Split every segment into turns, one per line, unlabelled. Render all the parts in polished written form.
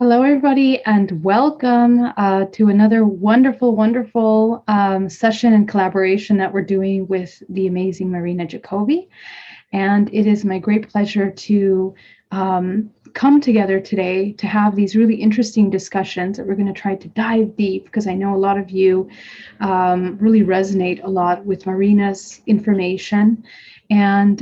Hello, everybody, and welcome to another wonderful session and collaboration that we're doing with the amazing Marina Jacobi. And it is my great pleasure to come together today to have these really interesting discussions that we're going to try to dive deep, because I know a lot of you really resonate a lot with Marina's information and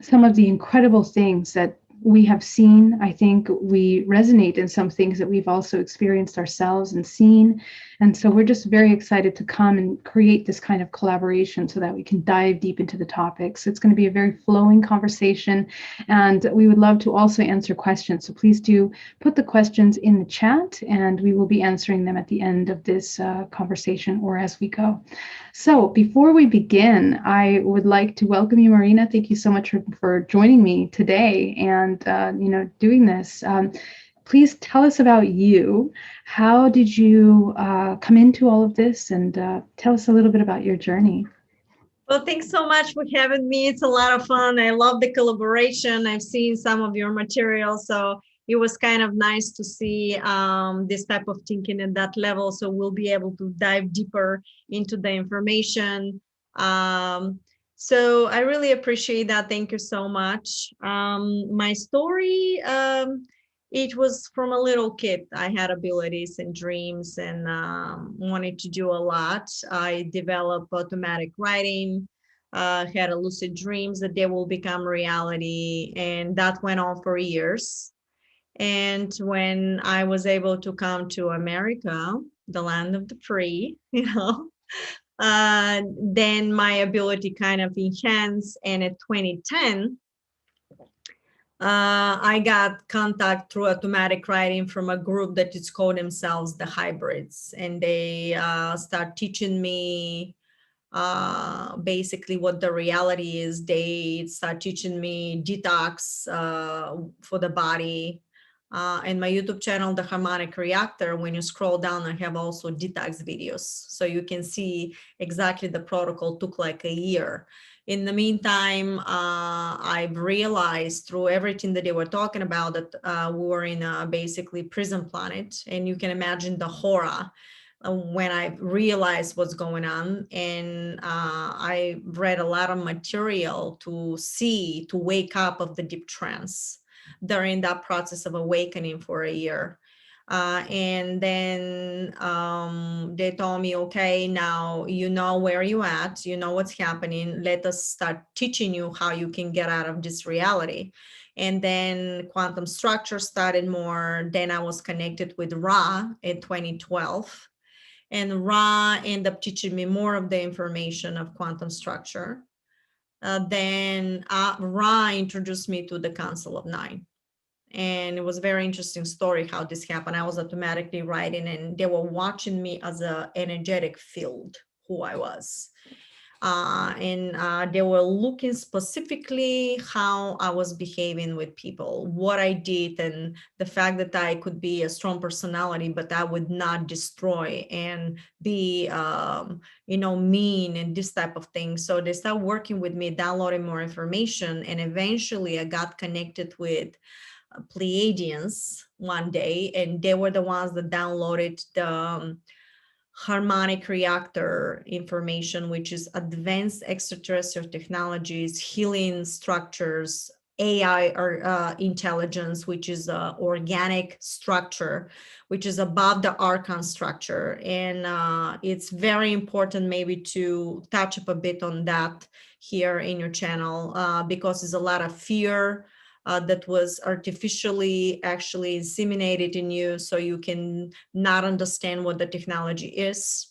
some of the incredible things that we have seen. I think we resonate in some things that we've also experienced ourselves and seen. And so we're just very excited to come and create this kind of collaboration so that we can dive deep into the topics. It's going to be a very flowing conversation, and we would love to also answer questions. So please do put the questions in the chat, and we will be answering them at the end of this conversation or as we go. So before we begin, I would like to welcome you, Marina. Thank you so much for joining me today and doing this. Please tell us about you. How did you come into all of this? And tell us a little bit about your journey.
Well, thanks so much for having me. It's a lot of fun. I love the collaboration. I've seen some of your material, so it was kind of nice to see this type of thinking at that level. So we'll be able to dive deeper into the information. So I really appreciate that. Thank you so much. My story, it was from a little kid. I had abilities and dreams and wanted to do a lot. I developed automatic writing, had a lucid dreams that they will become reality. And that went on for years. And when I was able to come to America, the land of the free, then my ability kind of enhanced. And at 2010, I got contact through automatic writing from a group that is called themselves the Hybrids, and they start teaching me basically what the reality is. They start teaching me detox for the body. And my YouTube channel, The Harmonic Reactor, when you scroll down, I have also detox videos. So you can see exactly the protocol took like a year. In the meantime, I've realized through everything that they were talking about that we were in a basically prison planet. And you can imagine the horror when I realized what's going on. And I read a lot of material to wake up of the deep trance during that process of awakening for a year. And then they told me, okay, now you know where you at, you know what's happening. Let us start teaching you how you can get out of this reality. And then quantum structure started more. Then I was connected with Ra in 2012. And Ra ended up teaching me more of the information of quantum structure. Then Ra introduced me to the Council of Nine. And it was a very interesting story how this happened. I was automatically writing, and they were watching me as an energetic field, who I was. And they were looking specifically how I was behaving with people, what I did, and the fact that I could be a strong personality, but I would not destroy and be, mean and this type of thing. So they started working with me, downloading more information. And eventually I got connected with Pleiadians one day, and they were the ones that downloaded the harmonic reactor information, which is advanced extraterrestrial technologies, healing structures, AI or intelligence, which is organic structure, which is above the archon structure. And it's very important maybe to touch up a bit on that here in your channel, because there's a lot of fear that was artificially actually inseminated in you, so you can not understand what the technology is.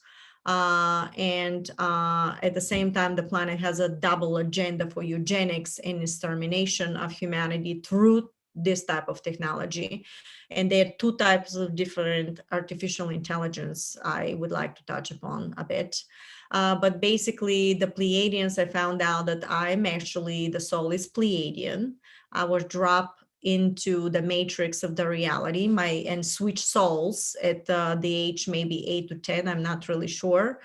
And at the same time, the planet has a double agenda for eugenics and extermination of humanity through this type of technology. And there are two types of different artificial intelligence I would like to touch upon a bit. But basically, the Pleiadians, I found out that I'm actually, the soul is Pleiadian. I was dropped into the matrix of the reality, and switch souls at the age maybe 8 to 10. I'm not really sure.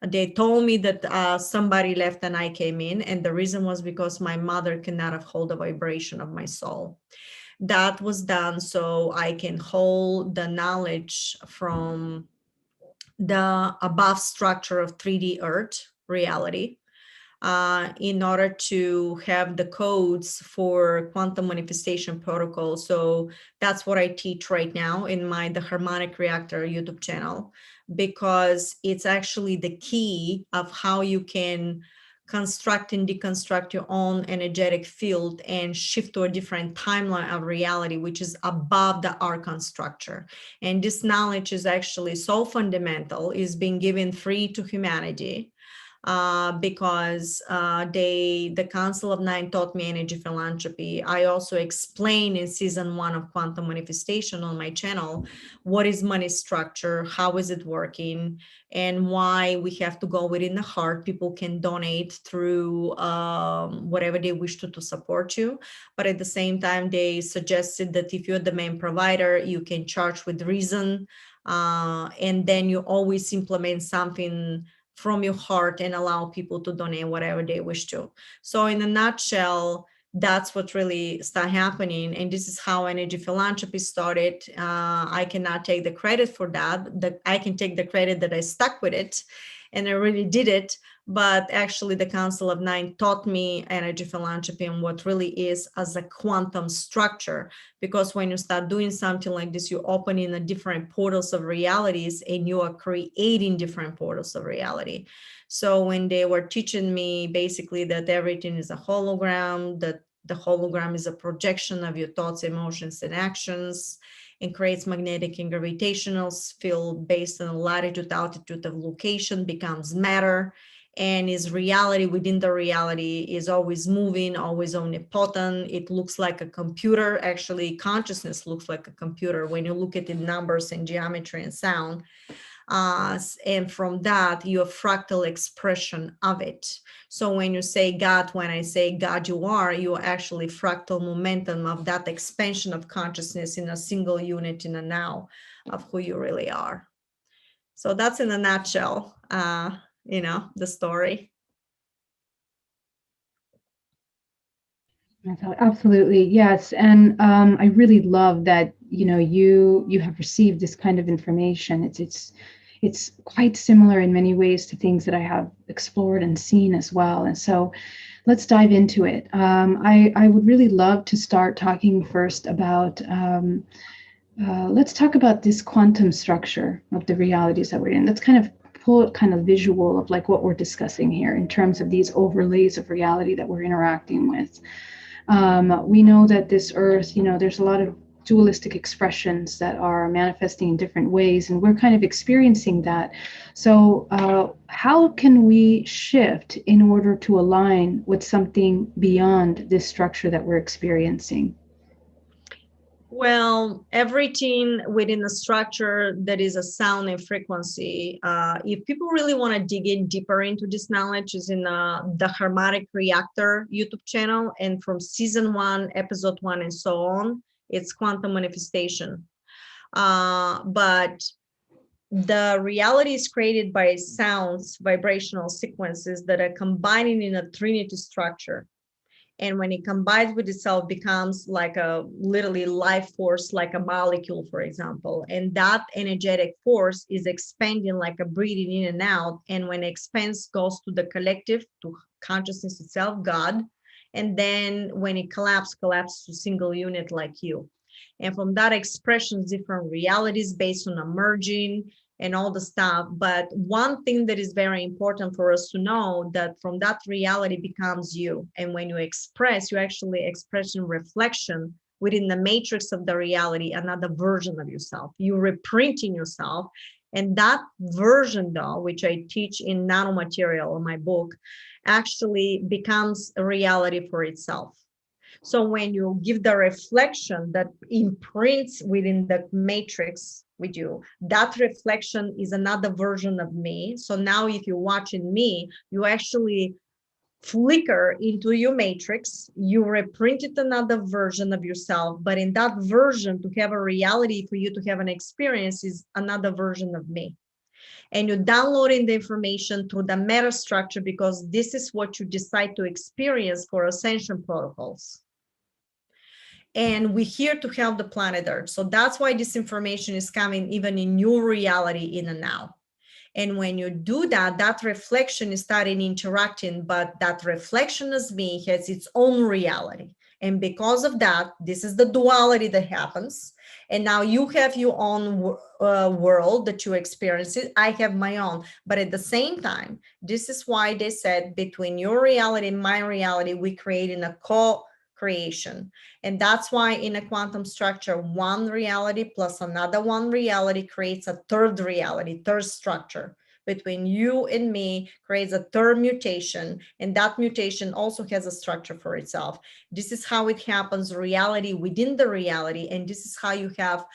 They told me that somebody left and I came in, and the reason was because my mother could not have hold the vibration of my soul. That was done so I can hold the knowledge from the above structure of 3D Earth reality, in order to have the codes for quantum manifestation protocol. So that's what I teach right now in my The Harmonic Reactor YouTube channel, because it's actually the key of how you can construct and deconstruct your own energetic field and shift to a different timeline of reality, which is above the archon structure. And this knowledge is actually so fundamental, is being given free to humanity, because the Council of Nine taught me energy philanthropy. I also explain in season 1 of Quantum Manifestation on my channel, what is money structure, how is it working, and why we have to go within the heart. People can donate through whatever they wish to support you. But at the same time, they suggested that if you're the main provider, you can charge with reason. And then you always implement something from your heart and allow people to donate whatever they wish to. So in a nutshell, that's what really started happening. And this is how energy philanthropy started. I cannot take the credit for that. I can take the credit that I stuck with it and I really did it. But actually the Council of Nine taught me energy philanthropy and what really is as a quantum structure. Because when you start doing something like this, you open in a different portals of realities and you are creating different portals of reality. So when they were teaching me basically that everything is a hologram, that the hologram is a projection of your thoughts, emotions, and actions, and creates magnetic and gravitational field based on latitude, altitude of location, becomes matter, and is reality within the reality, is always moving, always omnipotent. It looks like a computer. Actually, consciousness looks like a computer when you look at the numbers and geometry and sound. And from that, your fractal expression of it. So when you say God, when I say God, you are actually fractal momentum of that expansion of consciousness in a single unit in a now of who you really are. So that's in a nutshell, the story.
Absolutely, yes. And I really love that, you have received this kind of information. It's quite similar in many ways to things that I have explored and seen as well. And so let's dive into it. I would really love to start talking first about, let's talk about this quantum structure of the realities that we're in. Let's kind of pull it kind of visual of like what we're discussing here in terms of these overlays of reality that we're interacting with. We know that this earth, there's a lot of dualistic expressions that are manifesting in different ways, and we're kind of experiencing that. So how can we shift in order to align with something beyond this structure that we're experiencing?
Well, everything within the structure that is a sound and frequency, if people really want to dig in deeper into this knowledge, is in the Harmonic Reactor YouTube channel. And from season 1, episode 1, and so on, it's quantum manifestation. But the reality is created by sounds, vibrational sequences that are combining in a trinity structure. And when it combines with itself, becomes like a literally life force, like a molecule, for example. And that energetic force is expanding like a breathing in and out. And when it expands, goes to the collective, to consciousness itself, God. And then when it collapses to single unit like you. And from that expression, different realities based on emerging and all the stuff. But one thing that is very important for us to know, that from that reality becomes you. And when you express, you actually express in reflection within the matrix of the reality, another version of yourself. You're reprinting yourself. And that version, though, which I teach in nanomaterial in my book, actually becomes a reality for itself. So when you give the reflection that imprints within the matrix with you, that reflection is another version of me. So now if you're watching me, you actually flicker into your matrix, you reprinted another version of yourself, but in that version, to have a reality for you to have an experience is another version of me. And you're downloading the information through the meta structure, because this is what you decide to experience for Ascension protocols. And we're here to help the planet Earth. So that's why this information is coming even in your reality in the now. And when you do that, that reflection is starting interacting, but that reflection as me has its own reality. And because of that, this is the duality that happens. And now you have your own world that you experience it. I have my own. But at the same time, this is why they said between your reality and my reality, we create a co-creation. And that's why in a quantum structure, one reality plus another one reality creates a third reality, third structure. Between you and me creates a third mutation, and that mutation also has a structure for itself. This is how it happens, reality within the reality, and this is how you have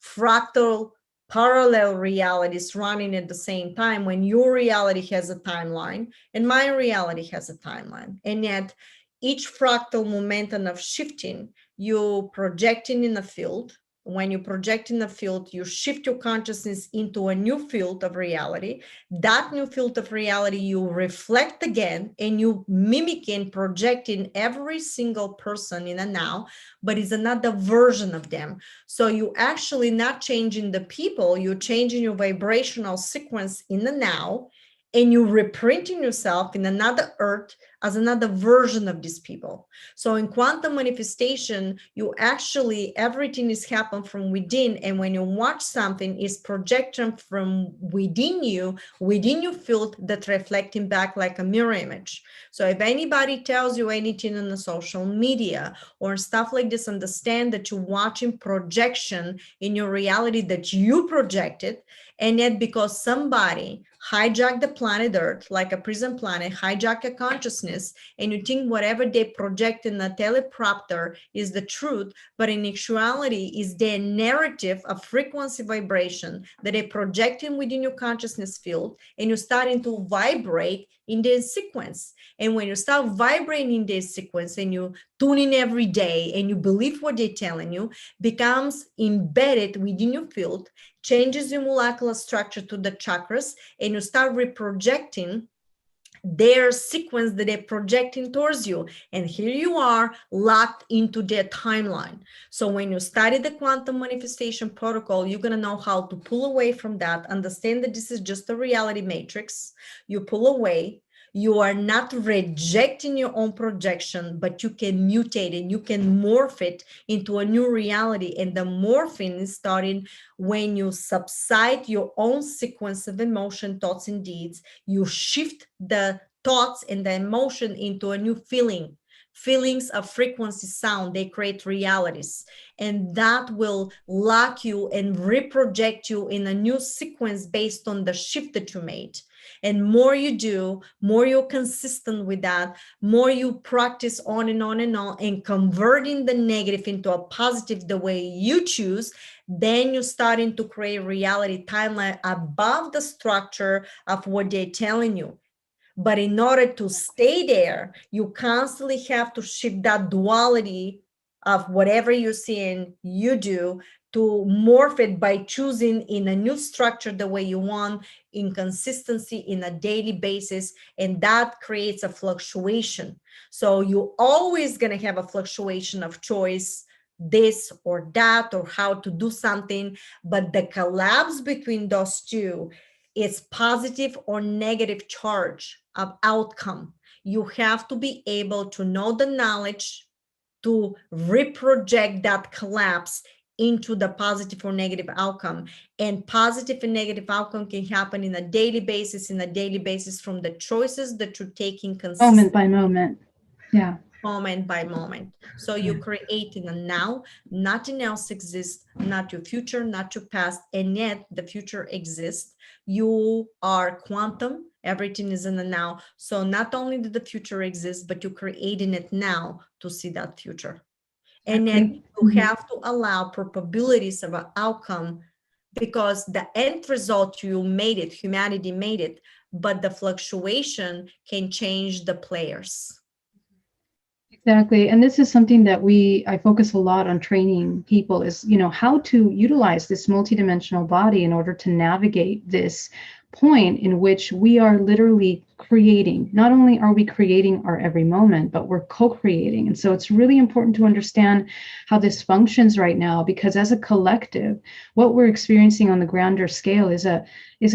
fractal parallel realities running at the same time, when your reality has a timeline and my reality has a timeline. And yet each fractal momentum of shifting, you projecting in a field. When you project in the field, you shift your consciousness into a new field of reality. That new field of reality, you reflect again and you mimic and project in every single person in a now, but it's another version of them. So you actually not changing the people, you're changing your vibrational sequence in the now, and you're reprinting yourself in another earth as another version of these people. So in quantum manifestation, you actually, everything is happening from within. And when you watch something, it's projected from within you field that reflecting back like a mirror image. So if anybody tells you anything on the social media or stuff like this, understand that you're watching projection in your reality that you projected. And yet because somebody hijacked the planet Earth, like a prison planet, hijack a consciousness, and you think whatever they project in the teleprompter is the truth, but in actuality is their narrative of frequency vibration that they're projecting within your consciousness field, and you're starting to vibrate in their sequence. And when you start vibrating in their sequence and you tune in every day and you believe what they're telling you, becomes embedded within your field, changes your molecular structure to the chakras, and you start reprojecting their sequence that they're projecting towards you. And here you are locked into their timeline. So when you study the quantum manifestation protocol, you're going to know how to pull away from that, understand that this is just a reality matrix. You pull away. You are not rejecting your own projection, but you can mutate it. You can morph it into a new reality. And the morphing is starting when you subside your own sequence of emotion, thoughts, and deeds. You shift the thoughts and the emotion into a new feeling. Feelings of frequency sound, they create realities, and that will lock you and reproject you in a new sequence based on the shift that you made. And more you do, more you're consistent with that, more you practice on and on and on, and converting the negative into a positive the way you choose, then you're starting to create reality timeline above the structure of what they're telling you. But in order to stay there, you constantly have to shift that duality of whatever you're seeing, you do, to morph it by choosing in a new structure the way you want, in consistency, in a daily basis, and that creates a fluctuation. So you're always going to have a fluctuation of choice, this or that, or how to do something, but the collapse between those two is positive or negative charge of outcome. You have to be able to know the knowledge to reproject that collapse into the positive or negative outcome. And positive and negative outcome can happen in a daily basis, from the choices that you're taking consistently.
Moment by moment. Yeah.
Moment by moment. So you create in a now, nothing else exists, not your future, not your past, and yet the future exists. You are quantum, everything is in the now. So not only did the future exist, but you're creating it now to see that future. And then you have to allow probabilities of an outcome, because the end result, you made it, humanity made it, but the fluctuation can change the players.
Exactly. And this is something that I focus a lot on training people is, how to utilize this multidimensional body in order to navigate this point in which we are literally creating. Not only are we creating our every moment, but we're co-creating. And so it's really important to understand how this functions right now, because as a collective, what we're experiencing on the grander scale is a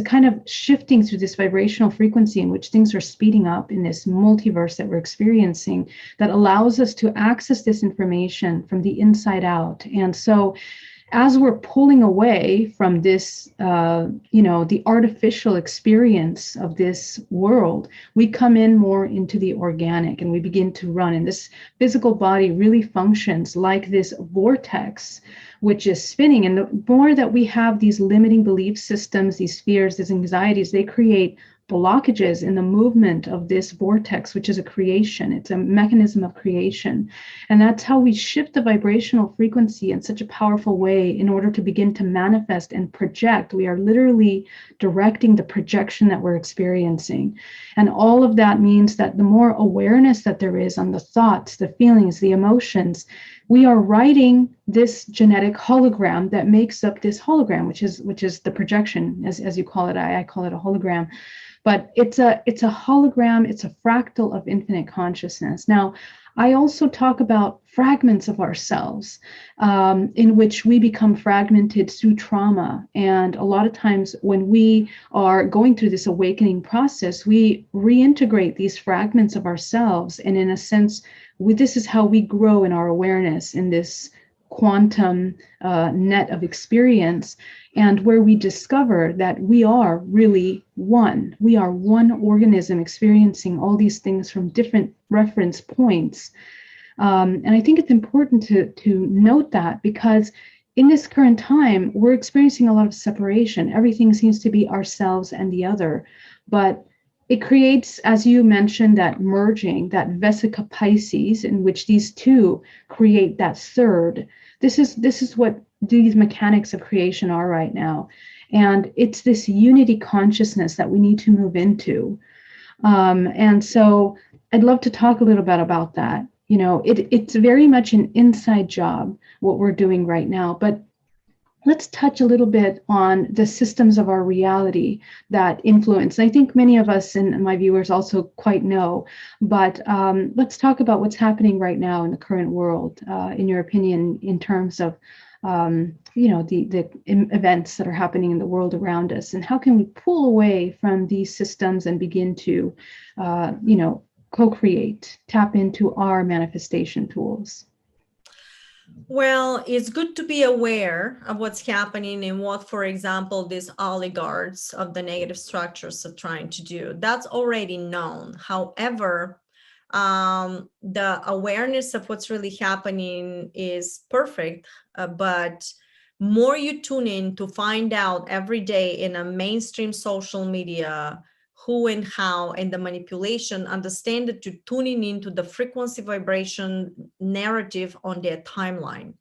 kind of shifting through this vibrational frequency in which things are speeding up in this multiverse that we're experiencing, that allows us to access this information from the inside out. And so as we're pulling away from this, the artificial experience of this world, we come in more into the organic, and we begin to run. And this physical body really functions like this vortex, which is spinning. And the more that we have these limiting belief systems, these fears, these anxieties, they create blockages in the movement of this vortex, which is a creation. It's a mechanism of creation. And that's how we shift the vibrational frequency in such a powerful way in order to begin to manifest and project. We are literally directing the projection that we're experiencing. And all of that means that the more awareness that there is on the thoughts, the feelings, the emotions, we are writing this genetic hologram that makes up this hologram, which is the projection, as you call it. I call it a hologram. But it's a hologram, it's a fractal of infinite consciousness. Now, I also talk about fragments of ourselves in which we become fragmented through trauma. And a lot of times when we are going through this awakening process, we reintegrate these fragments of ourselves. And in a sense, this is how we grow in our awareness in this quantum net of experience, and where we discover that we are really one. We are one organism experiencing all these things from different reference points. And I think it's important to note that, because in this current time, we're experiencing a lot of separation. Everything seems to be ourselves and the other. But it creates, as you mentioned, that merging, that Vesica Pisces, in which these two create that third. This is what these mechanics of creation are right now. And it's this unity consciousness that we need to move into. And so I'd love to talk a little bit about that. It's very much an inside job, what we're doing right now. But let's touch a little bit on the systems of our reality that influence. I think many of us and my viewers also quite know, but let's talk about what's happening right now in the current world, in your opinion, in terms of the events that are happening in the world around us, and how can we pull away from these systems and begin to, co-create, tap into our manifestation tools.
Well, it's good to be aware of what's happening and what, for example, these oligarchs of the negative structures are trying to do. That's already known. However, the awareness of what's really happening is perfect, but more you tune in to find out every day in a mainstream social media who and how and the manipulation, understand that you're tuning into the frequency vibration narrative on their timeline.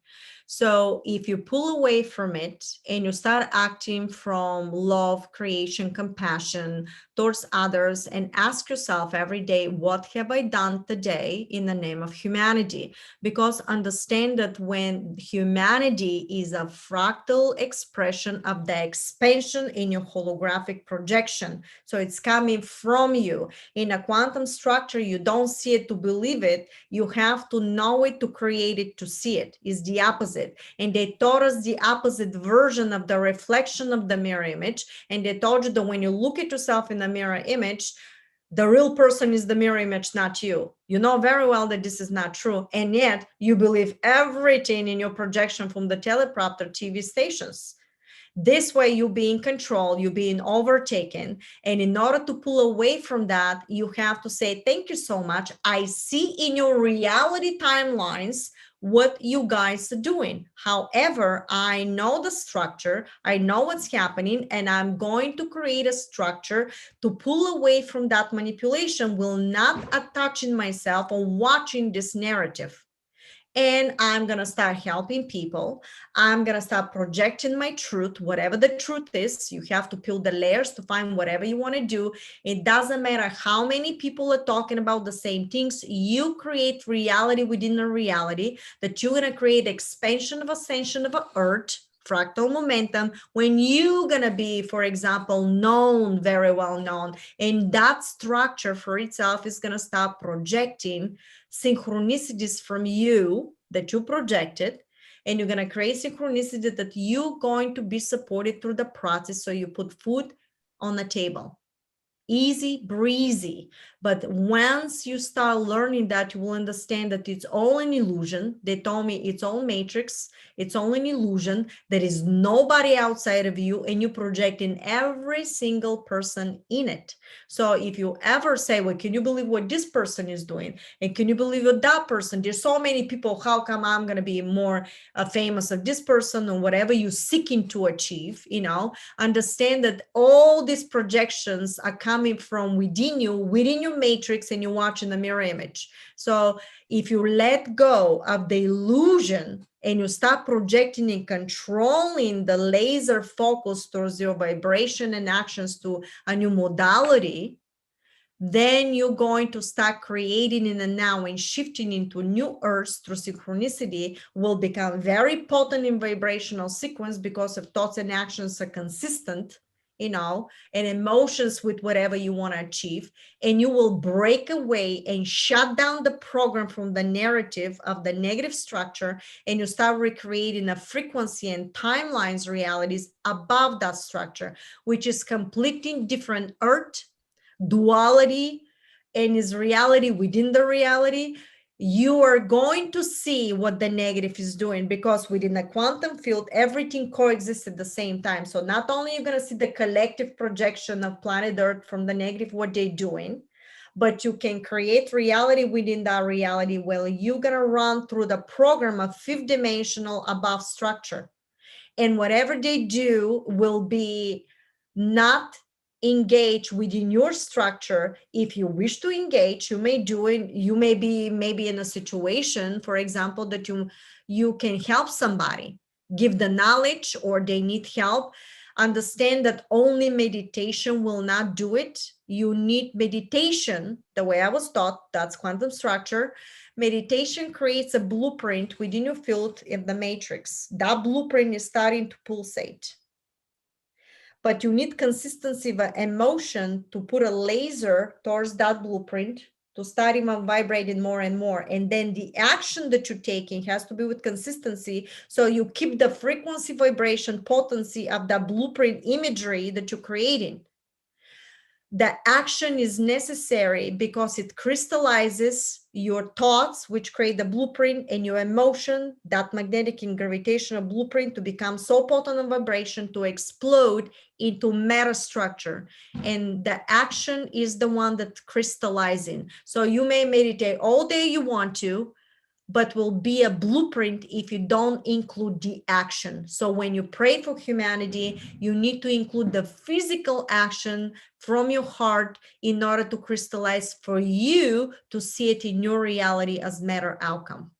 So if you pull away from it and you start acting from love, creation, compassion towards others, and ask yourself every day, what have I done today in the name of humanity? Because understand that when humanity is a fractal expression of the expansion in your holographic projection, so it's coming from you. In a quantum structure, you don't see it to believe it. You have to know it to create it to see it. It's the opposite. And they taught us the opposite version of the reflection of the mirror image. And they told you that when you look at yourself in the mirror image, the real person is the mirror image, not you. You know very well that this is not true. And yet you believe everything in your projection from the teleprompter TV stations. This way you be in control, you being overtaken. And in order to pull away from that, you have to say, thank you so much. I see in your reality timelines what you guys are doing. However, I know the structure, I know what's happening, and I'm going to create a structure to pull away from that manipulation, will not attaching myself on watching this narrative. And I'm going to start helping people. I'm going to start projecting my truth, whatever the truth is. You have to peel the layers to find whatever you want to do. It doesn't matter how many people are talking about the same things. You create reality within a reality that you're going to create expansion of ascension of earth fractal momentum, when you're going to be, for example, known, very well known, and that structure for itself is going to start projecting synchronicities from you that you projected, and you're going to create synchronicity that you're going to be supported through the process. So you put food on the table. Easy breezy. But once you start learning that, you will understand that it's all an illusion. They told me it's all matrix, it's all an illusion. There is nobody outside of you, and you project in every single person in it. So if you ever say, well, can you believe what this person is doing, and can you believe what that person, there's so many people, how come I'm going to be more famous of this person, or whatever you're seeking to achieve, understand that all these projections are coming from within you, within your matrix, and you're watching the mirror image. So if you let go of the illusion and you start projecting and controlling the laser focus towards your vibration and actions to a new modality, then you're going to start creating in the now and shifting into new earths through synchronicity will become very potent in vibrational sequence, because if thoughts and actions are consistent, and emotions with whatever you want to achieve, and you will break away and shut down the program from the narrative of the negative structure, and you start recreating a frequency and timelines realities above that structure, which is completely different earth, duality, and is reality within the reality. You are going to see what the negative is doing, because within the quantum field, everything coexists at the same time. So not only are you going to see the collective projection of planet Earth from the negative, what they're doing, but you can create reality within that reality where you're going to run through the program of fifth dimensional above structure. And whatever they do will be not engage within your structure. If you wish to engage, you may do it. You may be maybe in a situation, for example, that you can help somebody, give the knowledge, or they need help. Understand that only meditation will not do it. You need meditation, the way I was taught, that's quantum structure. Meditation creates a blueprint within your field in the matrix. That blueprint is starting to pulsate. But you need consistency of emotion to put a laser towards that blueprint to start even vibrating more and more. And then the action that you're taking has to be with consistency. So you keep the frequency, vibration, potency of that blueprint imagery that you're creating. The action is necessary because it crystallizes your thoughts, which create the blueprint, and your emotion, that magnetic and gravitational blueprint, to become so potent in vibration to explode into meta structure. And the action is the one that crystallizing. So you may meditate all day you want to, but will be a blueprint if you don't include the action. So when you pray for humanity, you need to include the physical action from your heart in order to crystallize for you to see it in your reality as matter outcome.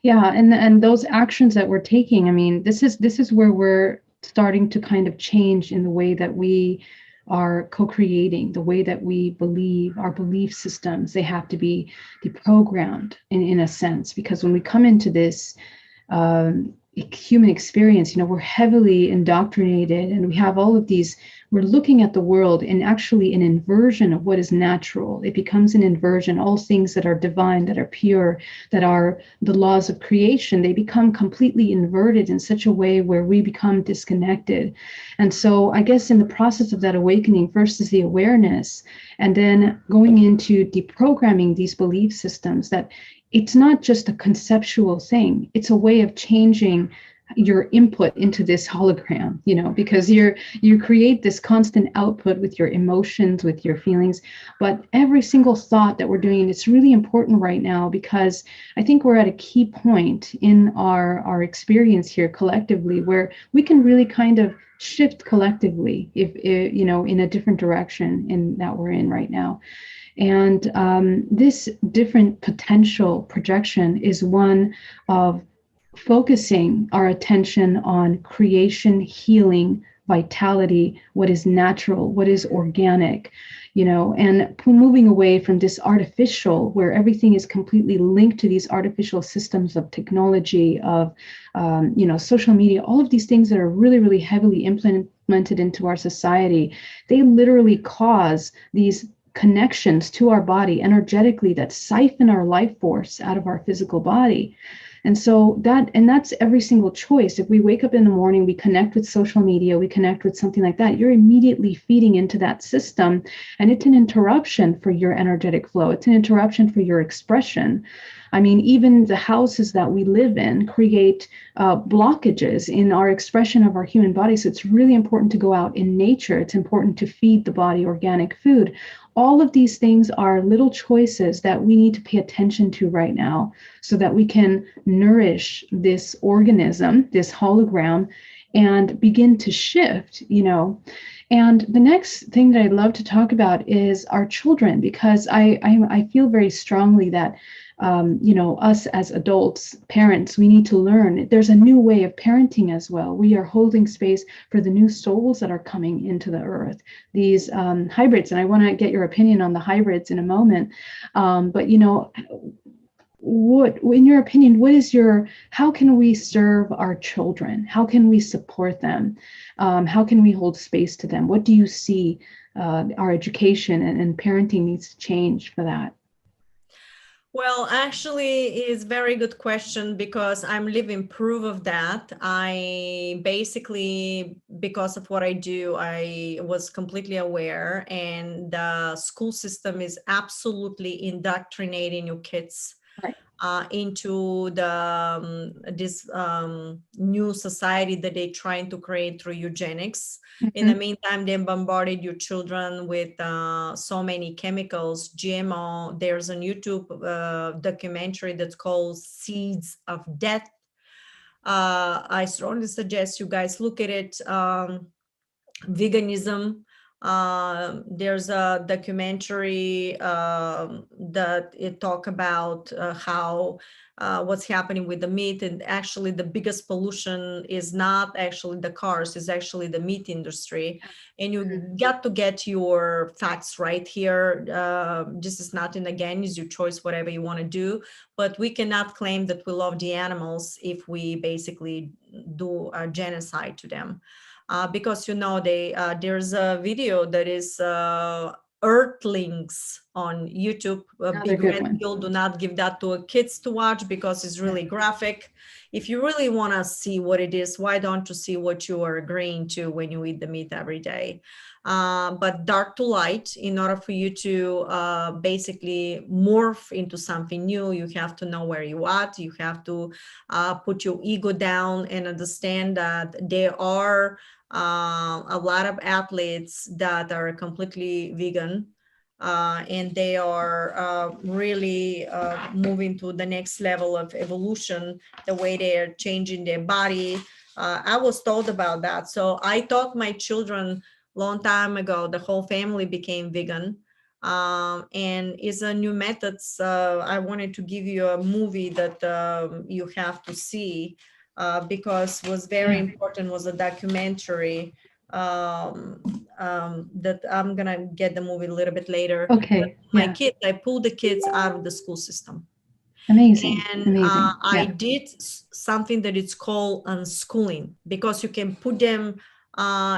Yeah, and those actions that we're taking, I mean, this is where we're starting to kind of change in the way that we are co-creating, the way that we believe, our belief systems. They have to be deprogrammed in a sense, because when we come into this human experience, we're heavily indoctrinated, and we have all of these, we're looking at the world in actually an inversion of what is natural. It becomes an inversion. All things that are divine, that are pure, that are the laws of creation, they become completely inverted in such a way where we become disconnected. And so I guess in the process of that awakening, first is the awareness, and then going into deprogramming these belief systems, that it's not just a conceptual thing. It's a way of changing your input into this hologram, because you create this constant output with your emotions, with your feelings, but every single thought that we're doing, it's really important right now, because I think we're at a key point in our experience here collectively where we can really kind of shift collectively, if in a different direction in that we're in right now. And this different potential projection is one of focusing our attention on creation, healing, vitality, what is natural, what is organic, and moving away from this artificial, where everything is completely linked to these artificial systems of technology, of, social media, all of these things that are really, really heavily implemented into our society. They literally cause these connections to our body energetically that siphon our life force out of our physical body. And so that's every single choice. If we wake up in the morning, we connect with social media, we connect with something like that, you're immediately feeding into that system. And it's an interruption for your energetic flow. It's an interruption for your expression. I mean, even the houses that we live in create blockages in our expression of our human body. So it's really important to go out in nature. It's important to feed the body organic food. All of these things are little choices that we need to pay attention to right now so that we can nourish this organism, this hologram, and begin to shift, And the next thing that I'd love to talk about is our children, because I feel very strongly that us as adults, parents, we need to learn. There's a new way of parenting as well. We are holding space for the new souls that are coming into the earth, these hybrids. And I want to get your opinion on the hybrids in a moment. But what, in your opinion, how can we serve our children? How can we support them? How can we hold space to them? What do you see our education and parenting needs to change for that?
Well, actually, it's a very good question because I'm living proof of that. I basically, because of what I do, I was completely aware, and the school system is absolutely indoctrinating your kids
Right.
Into this new society that they're trying to create through eugenics. In the meantime, they bombarded your children with so many chemicals, GMO. There's a YouTube documentary that's called Seeds of Death. I strongly suggest you guys look at it. Veganism. There's a documentary that it talk about how what's happening with the meat, and actually the biggest pollution is not actually the cars, it's actually the meat industry. And you got to get your facts right here. This is nothing, again, is your choice, whatever you want to do, but we cannot claim that we love the animals if we basically do a genocide to them. Because there's a video that is Earthlings on YouTube. Big Red Pill. Do not give that to kids to watch because it's really graphic. If you really want to see what it is, why don't you see what you are agreeing to when you eat the meat every day? But dark to light, in order for you to basically morph into something new, you have to know where you are. You have to put your ego down and understand that there are a lot of athletes that are completely vegan, and they are really moving to the next level of evolution, the way they are changing their body. I was told about that. So I taught my children long time ago, the whole family became vegan. And it's a new methods. I wanted to give you a movie that you have to see. Because was very important, was a documentary that I'm gonna get the movie a little bit later.
Okay.
My kids, I pulled the kids out of the school system.
Amazing.
And
Amazing.
I did something that it's called unschooling, because you can put them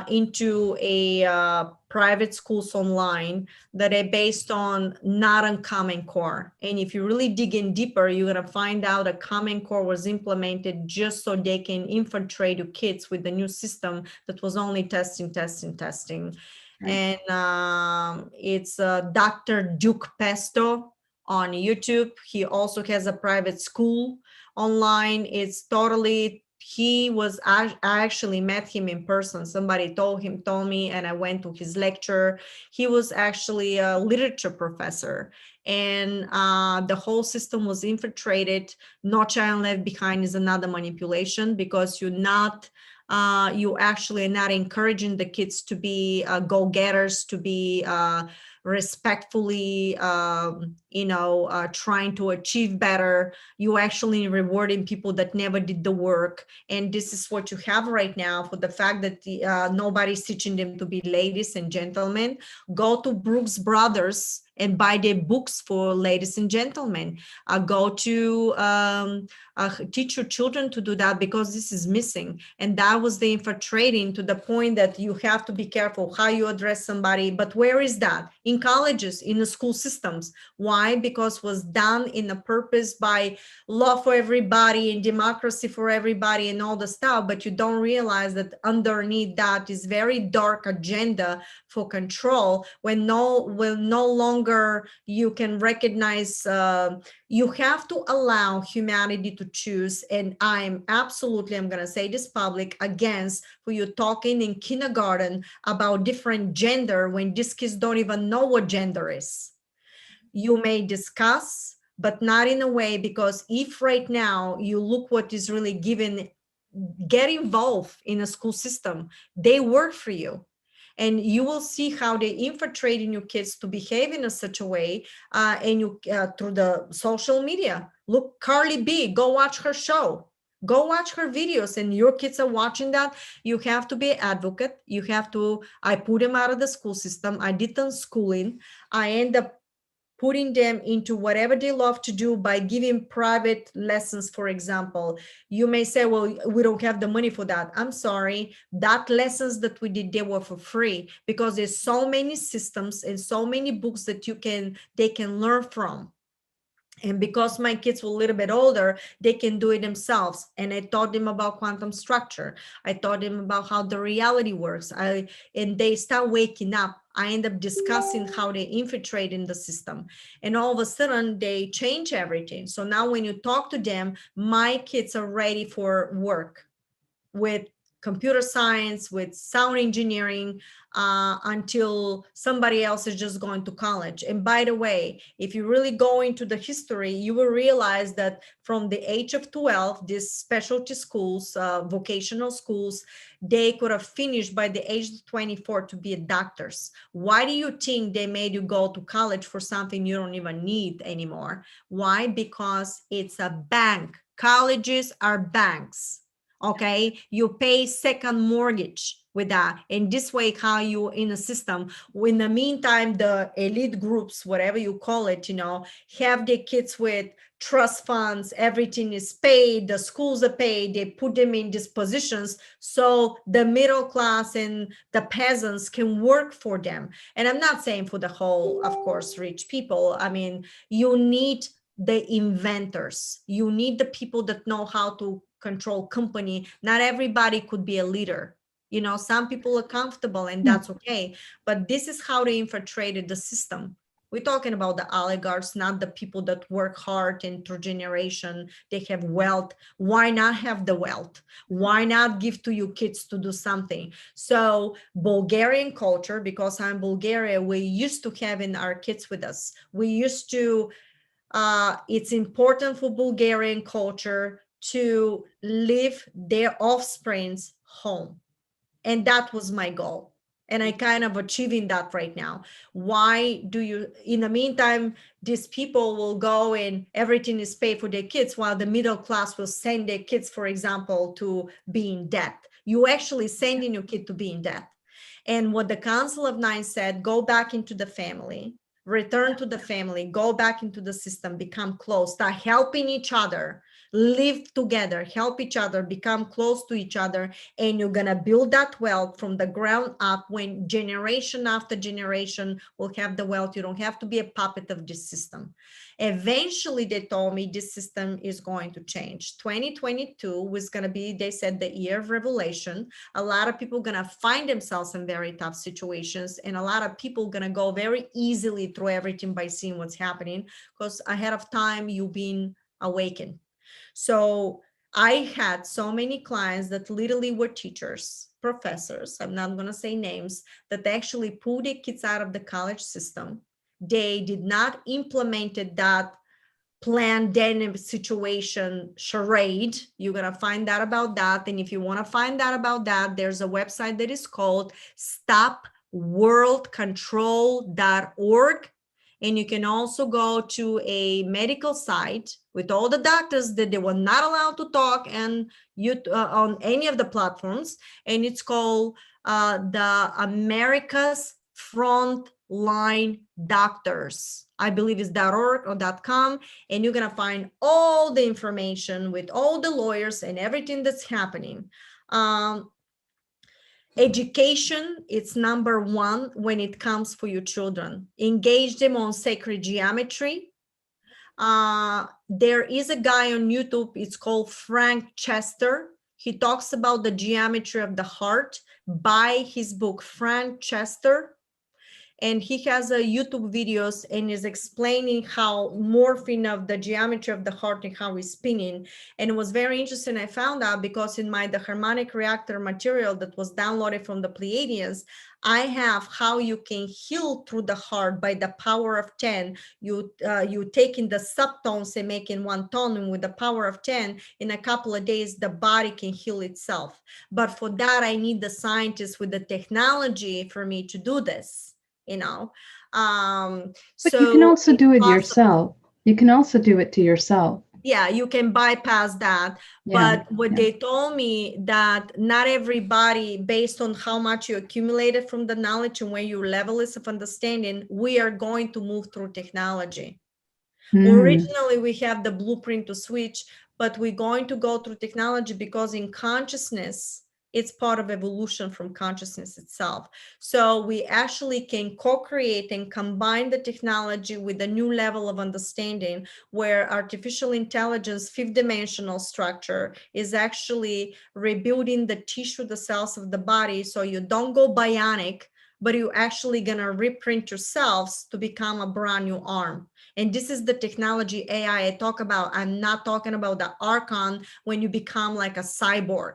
into a private schools online that are based on not on Common Core. And if you really dig in deeper, you're going to find out that Common Core was implemented just so they can infiltrate your kids with the new system that was only testing. Right. And it's Dr. Duke Pesto on YouTube. He also has a private school online. It's totally, I actually met him in person. Somebody told me, and I went to his lecture. He was actually a literature professor, and the whole system was infiltrated. No Child Left Behind is another manipulation, because you actually are not encouraging the kids to be go-getters, to be respectfully trying to achieve better. You actually rewarding people that never did the work. And this is what you have right now, for the fact that nobody's teaching them to be ladies and gentlemen. Go to Brooks Brothers and buy their books for ladies and gentlemen. Go to teach your children to do that, because this is missing. And that was the infiltrating, to the point that you have to be careful how you address somebody. But where is that? In colleges, in the school systems. Why? Because it was done in a purpose by law for everybody and democracy for everybody and all the stuff. But you don't realize that underneath that is very dark agenda for control, when no longer you can recognize. You have to allow humanity to choose. And I'm going to say this public against for you talking in kindergarten about different gender when these kids don't even know what gender is. You may discuss, but not in a way, because if right now you look what is really given, get involved in a school system, they work for you. And you will see how they infiltrate in your kids to behave in such a way, and you through the social media. Look, Carly B, go watch her show. Go watch her videos, and your kids are watching that. You have to be an advocate. You have to, I put them out of the school system. I did unschooling. I end up putting them into whatever they love to do by giving private lessons, for example. You may say, well, we don't have the money for that. I'm sorry. That lessons that we did, they were for free, because there's so many systems and so many books that they can learn from. And because my kids were a little bit older, they can do it themselves. And I taught them about quantum structure. I taught them about how the reality works. And they start waking up. I end up discussing how they infiltrate in the system. And all of a sudden, they change everything. So now when you talk to them, my kids are ready for work with computer science, with sound engineering, until somebody else is just going to college. And by the way, if you really go into the history, you will realize that from the age of 12, these specialty schools, vocational schools, they could have finished by the age of 24 to be doctors. Why do you think they made you go to college for something you don't even need anymore? Why? Because it's a bank. Colleges are banks. Okay, you pay second mortgage with that. And this way, how you in a system. In the meantime, the elite groups, whatever you call it, have their kids with trust funds, everything is paid, the schools are paid, they put them in these positions so the middle class and the peasants can work for them. And I'm not saying for the whole, of course, rich people. I mean, you need the inventors, you need the people that know how to control company. Not everybody could be a leader. Some people are comfortable, and that's okay. But this is how they infiltrated the system. We're talking about the oligarchs, not the people that work hard and through generation, they have wealth. Why not have the wealth? Why not give to your kids to do something? So Bulgarian culture, because I'm Bulgaria, we used to having our kids with us. We used to, it's important for Bulgarian culture to leave their offsprings home. And that was my goal. And I kind of achieving that right now. Why do you, in the meantime, these people will go and everything is paid for their kids, while the middle class will send their kids, for example, to be in debt. You actually sending your kid to be in debt. And what the Council of Nine said, go back into the family, return to the family, go back into the system, become close, start helping each other, live together, help each other, become close to each other, and you're going to build that wealth from the ground up. When generation after generation will have the wealth, you don't have to be a puppet of this system. Eventually, they told me this system is going to change. 2022 was going to be, they said, the year of revelation. A lot of people are going to find themselves in very tough situations, and a lot of people are going to go very easily through everything by seeing what's happening, because ahead of time you've been awakened. So I had so many clients that literally were teachers, professors, I'm not going to say names, that actually pulled their kids out of the college system. They did not implemented that pandemic situation charade. You're going to find out about that. And if you want to find out about that, there's a website that is called stopworldcontrol.org. And you can also go to a medical site with all the doctors that they were not allowed to talk and on any of the platforms. And it's called the America's Frontline Doctors. I believe it's .org or .com, and you're gonna find all the information with all the lawyers and everything that's happening. Education, it's number one when it comes for your children. Engage them on sacred geometry. There is a guy on YouTube, it's called Frank Chester. He talks about the geometry of the heart. Buy his book, Frank Chester. And he has a YouTube videos and is explaining how morphing of the geometry of the heart and how it's spinning. And it was very interesting. I found out because in the harmonic reactor material that was downloaded from the Pleiadians, I have how you can heal through the heart by the power of 10. You taking the subtones and making one tone, and with the power of 10, in a couple of days, the body can heal itself. But for that, I need the scientists with the technology for me to do this.
But
so
you can also do it
possible.
Yourself. You can also do it to yourself.
Yeah, you can bypass that. But what they told me that not everybody, based on how much you accumulated from the knowledge and where your level is of understanding, we are going to move through technology. Originally, we have the blueprint to switch, but we're going to go through technology because in consciousness, it's part of evolution from consciousness itself. So we actually can co-create and combine the technology with a new level of understanding where artificial intelligence, fifth dimensional structure is actually rebuilding the tissue, the cells of the body. So you don't go bionic, but you're actually gonna reprint yourselves to become a brand new arm. And this is the technology AI I talk about. I'm not talking about the Archon when you become like a cyborg.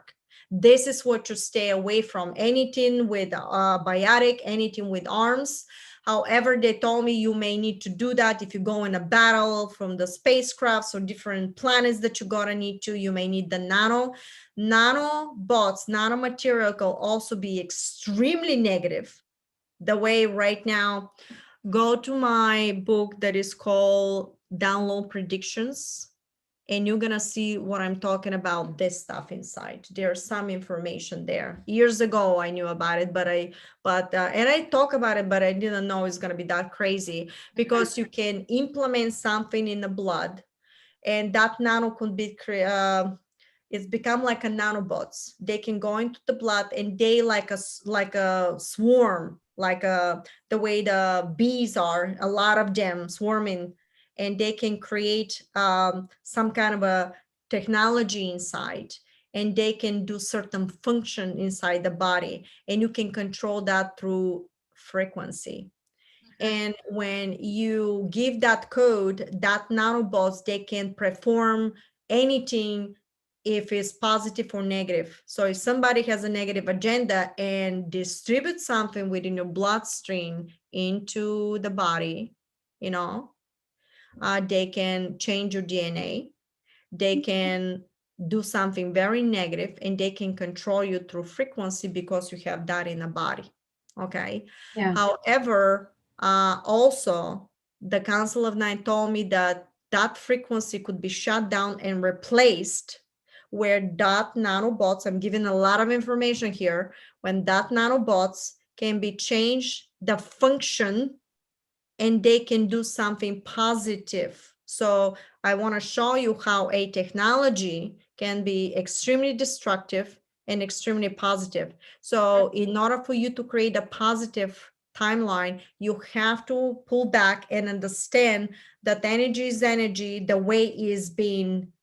This is what you stay away from. Anything with biotic, anything with arms. However, they told me you may need to do that if you go in a battle from the spacecrafts or different planets that you're gonna need to. You may need the nanobots, nanomaterial can also be extremely negative. The way right now, go to my book that is called Download Predictions, and you're gonna see what I'm talking about, this stuff inside. There's some information there. Years ago, I knew about it, and I talk about it, but I didn't know it's gonna be that crazy because you can implement something in the blood, and that nano could be it's become like a nanobots. They can go into the blood, and they like a swarm, like the way the bees are, a lot of them swarming, and they can create some kind of a technology inside, and they can do certain function inside the body, and you can control that through frequency. And when you give that code, that nanobots, they can perform anything if it's positive or negative. So if somebody has a negative agenda and distributes something within your bloodstream into the body, they can change your DNA. They can do something very negative, and they can control you through frequency because you have that in the body. Okay.
Yeah.
However, also the Council of Nine told me that that frequency could be shut down and replaced where dot nanobots, I'm giving a lot of information here, when dot nanobots can be changed the function and they can do something positive. So I want to show you how a technology can be extremely destructive and extremely positive. So in order for you to create a positive timeline, you have to pull back and understand that energy is energy. The way it is being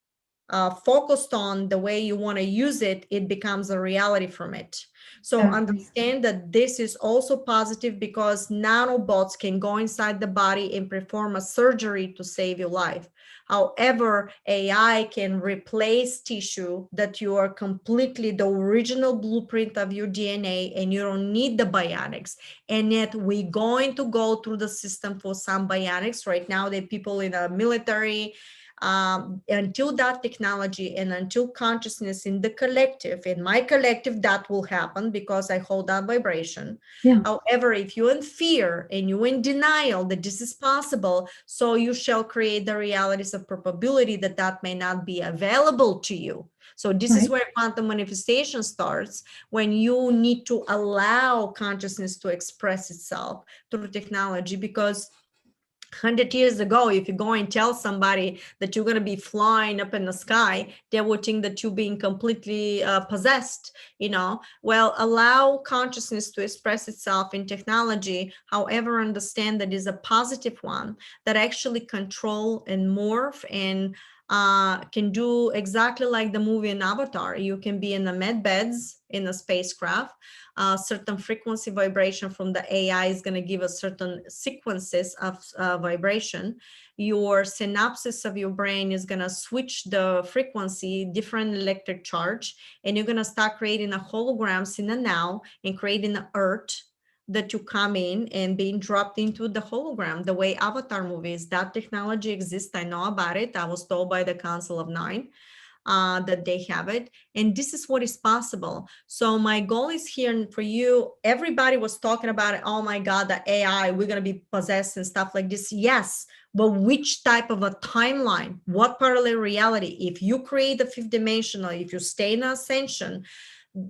focused on, the way you want to use it, it becomes a reality from it. So understand that this is also positive because nanobots can go inside the body and perform a surgery to save your life. However, AI can replace tissue that you are completely the original blueprint of your DNA, and you don't need the bionics. And yet we're going to go through the system for some bionics. Right now, the people in the military, Until that technology and until consciousness in the collective, in my collective, that will happen because I hold that vibration.
Yeah.
However, if you're in fear and you're in denial that this is possible, so you shall create the realities of probability that that may not be available to you. So this is where quantum manifestation starts, when you need to allow consciousness to express itself through technology. Because 100 years ago, if you go and tell somebody that you're going to be flying up in the sky, they would think that you're being completely possessed, Well, allow consciousness to express itself in technology. However, understand that is a positive one that actually control and morph and can do exactly like the movie in Avatar. You can be in the med beds in a spacecraft. Certain frequency vibration from the AI is going to give us certain sequences of vibration. Your synapses of your brain is going to switch the frequency, different electric charge, and you're going to start creating a holograms in the now and creating an earth that you come in and being dropped into the hologram, the way Avatar movies. That technology exists. I know about it. I was told by the Council of Nine that they have it. And this is what is possible. So my goal is here for you. Everybody was talking about it. Oh my God, the AI, we're going to be possessed and stuff like this. Yes. But which type of a timeline? What parallel reality? If you create the fifth dimensional, if you stay in Ascension,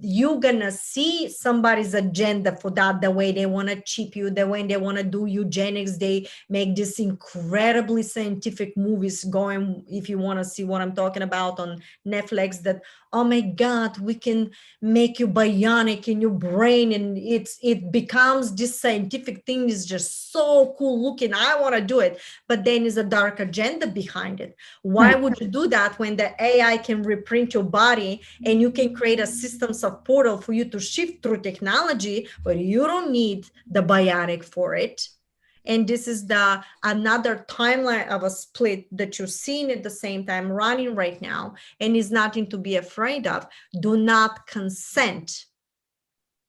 you're gonna see somebody's agenda for that, the way they want to cheat you, the way they want to do eugenics. They make this incredibly scientific movies going, if you want to see what I'm talking about, on Netflix, that, oh my God, we can make you bionic in your brain, and it becomes this scientific thing is just so cool looking. I want to do it, but then there's a dark agenda behind it. Why would you do that when the AI can reprint your body and you can create a systems of portal for you to shift through technology, but you don't need the bionic for it? And this is the another timeline of a split that you're seeing at the same time running right now, and is nothing to be afraid of. Do not consent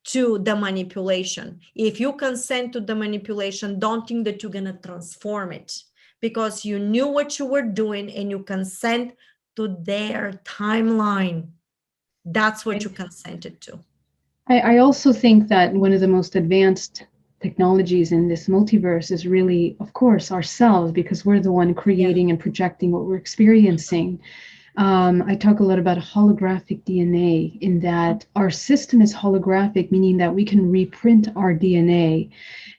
to the manipulation. If you consent to the manipulation, don't think that you're going to transform it, because you knew what you were doing and you consent to their timeline. That's what you consented to.
I also think that one of the most advanced technologies in this multiverse is really, of course, ourselves, because we're the one creating and projecting what we're experiencing. I talk a lot about holographic DNA, in that our system is holographic, meaning that we can reprint our DNA.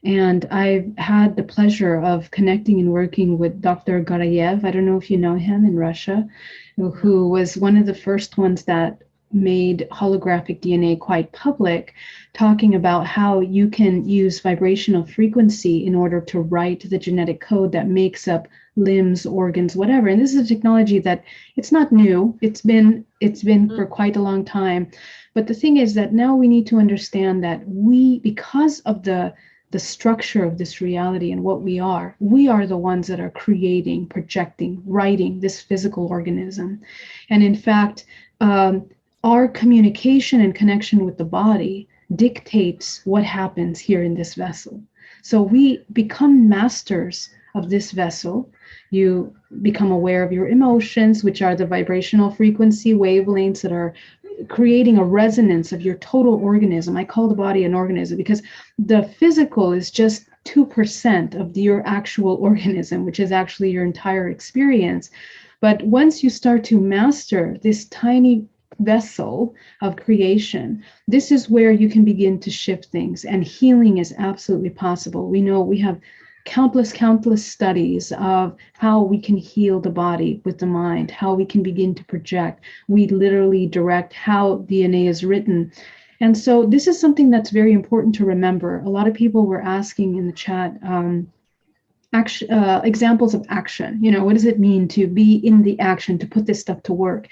And I've had the pleasure of connecting and working with Dr. Garayev. I don't know if you know him, in Russia, who was one of the first ones that made holographic DNA quite public, talking about how you can use vibrational frequency in order to write the genetic code that makes up limbs, organs, whatever. And this is a technology that it's not new. It's been for quite a long time. But the thing is that now we need to understand that we, because of the structure of this reality and what we are the ones that are creating, projecting, writing this physical organism. And in fact, our communication and connection with the body dictates what happens here in this vessel. So we become masters of this vessel. You become aware of your emotions, which are the vibrational frequency wavelengths that are creating a resonance of your total organism. I call the body an organism because the physical is just 2% of your actual organism, which is actually your entire experience. But once you start to master this tiny vessel of creation, this is where you can begin to shift things, and healing is absolutely possible. We know we have countless studies of how we can heal the body with the mind, how we can begin to project. We literally direct how DNA is written. And so this is something that's very important to remember. A lot of people were asking in the chat, examples of action. What does it mean to be in the action, to put this stuff to work?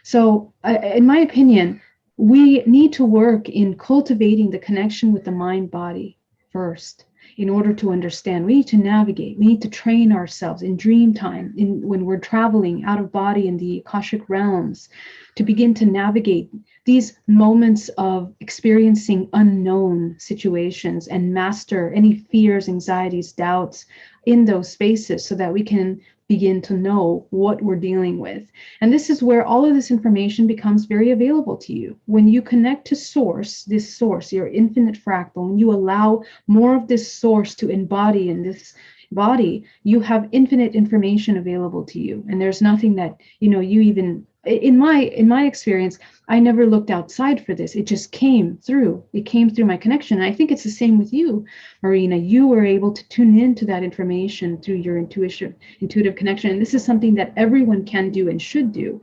So in my opinion, we need to work in cultivating the connection with the mind body first in order to understand. We need to navigate. We need to train ourselves in dream time, when we're traveling out of body in the Akashic realms, to begin to navigate these moments of experiencing unknown situations and master any fears, anxieties, doubts in those spaces, so that we can begin to know what we're dealing with. And this is where all of this information becomes very available to you. When you connect to source, this source, your infinite fractal, and you allow more of this source to embody in this body, you have infinite information available to you. And there's nothing that, you even, in my experience, I never looked outside for this. It just came through. It came through my connection. And I think it's the same with you, Marina. You were able to tune into that information through your intuitive connection. And this is something that everyone can do and should do.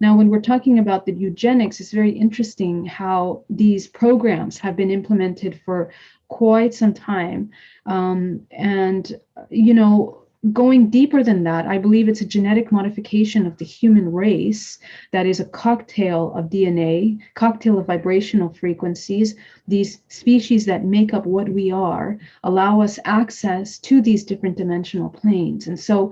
Now, when we're talking about the eugenics, it's very interesting how these programs have been implemented for quite some time. And, going deeper than that, I believe it's a genetic modification of the human race that is a cocktail of DNA, cocktail of vibrational frequencies. These species that make up what we are allow us access to these different dimensional planes. And so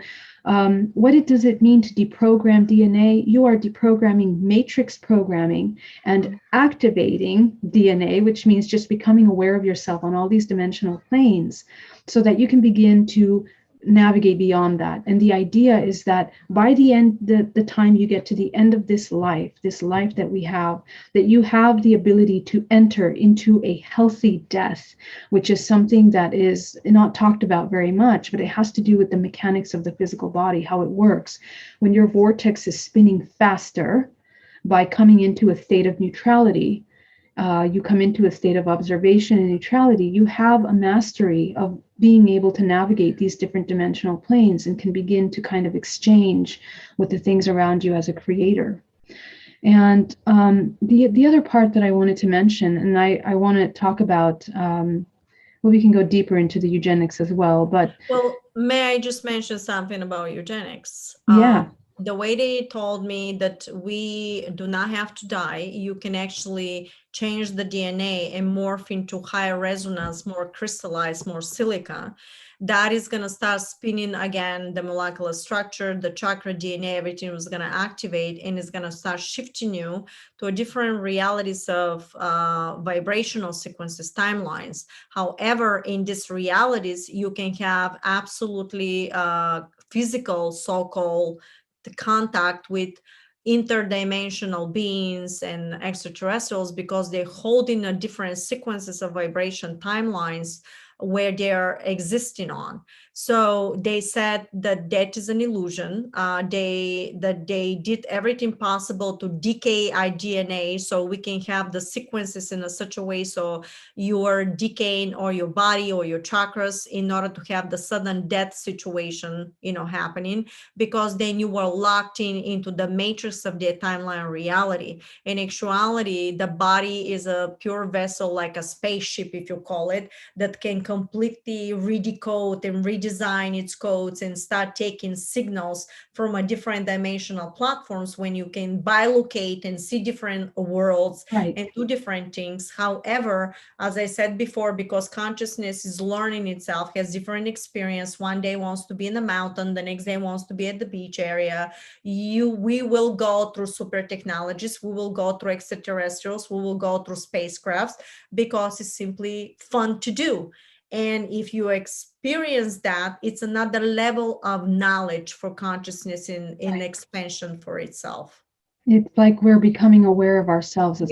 what does it mean to deprogram DNA? You are deprogramming matrix programming and activating DNA, which means just becoming aware of yourself on all these dimensional planes so that you can begin to navigate beyond that. And the idea is that by the end, the time you get to the end of this life that we have, that you have the ability to enter into a healthy death, which is something that is not talked about very much, but it has to do with the mechanics of the physical body, how it works. When your vortex is spinning faster by coming into a state of neutrality, you come into a state of observation and neutrality, you have a mastery of being able to navigate these different dimensional planes and can begin to kind of exchange with the things around you as a creator. And the other part that I wanted to mention, and I want to talk about, well, we can go deeper into the eugenics as well, but...
Well, may I just mention something about eugenics?
Yeah.
The way they told me that we do not have to die, you can actually change the DNA and morph into higher resonance, more crystallized, more silica. That is going to start spinning again the molecular structure, the chakra DNA, everything was going to activate and is going to start shifting you to a different realities of vibrational sequences, timelines. However, in these realities, you can have absolutely physical, so-called, the contact with interdimensional beings and extraterrestrials because they're holding a different sequences of vibration timelines where they're existing on. So they said that that is an illusion. They did everything possible to decay our DNA so we can have the sequences in such a way so you are decaying or your body or your chakras in order to have the sudden death situation, happening, because then you were locked into the matrix of their timeline reality. In actuality, the body is a pure vessel, like a spaceship, if you call it, that can completely redecode and redesign its codes and start taking signals from a different dimensional platforms when you can bilocate and see different worlds and do different things. However, as I said before, because consciousness is learning itself, has different experience, one day wants to be in the mountain, the next day wants to be at the beach area, we will go through super technologies, we will go through extraterrestrials, we will go through spacecrafts, because it's simply fun to do. And if you experience that, it's another level of knowledge for consciousness in expansion for itself.
It's like we're becoming aware of ourselves as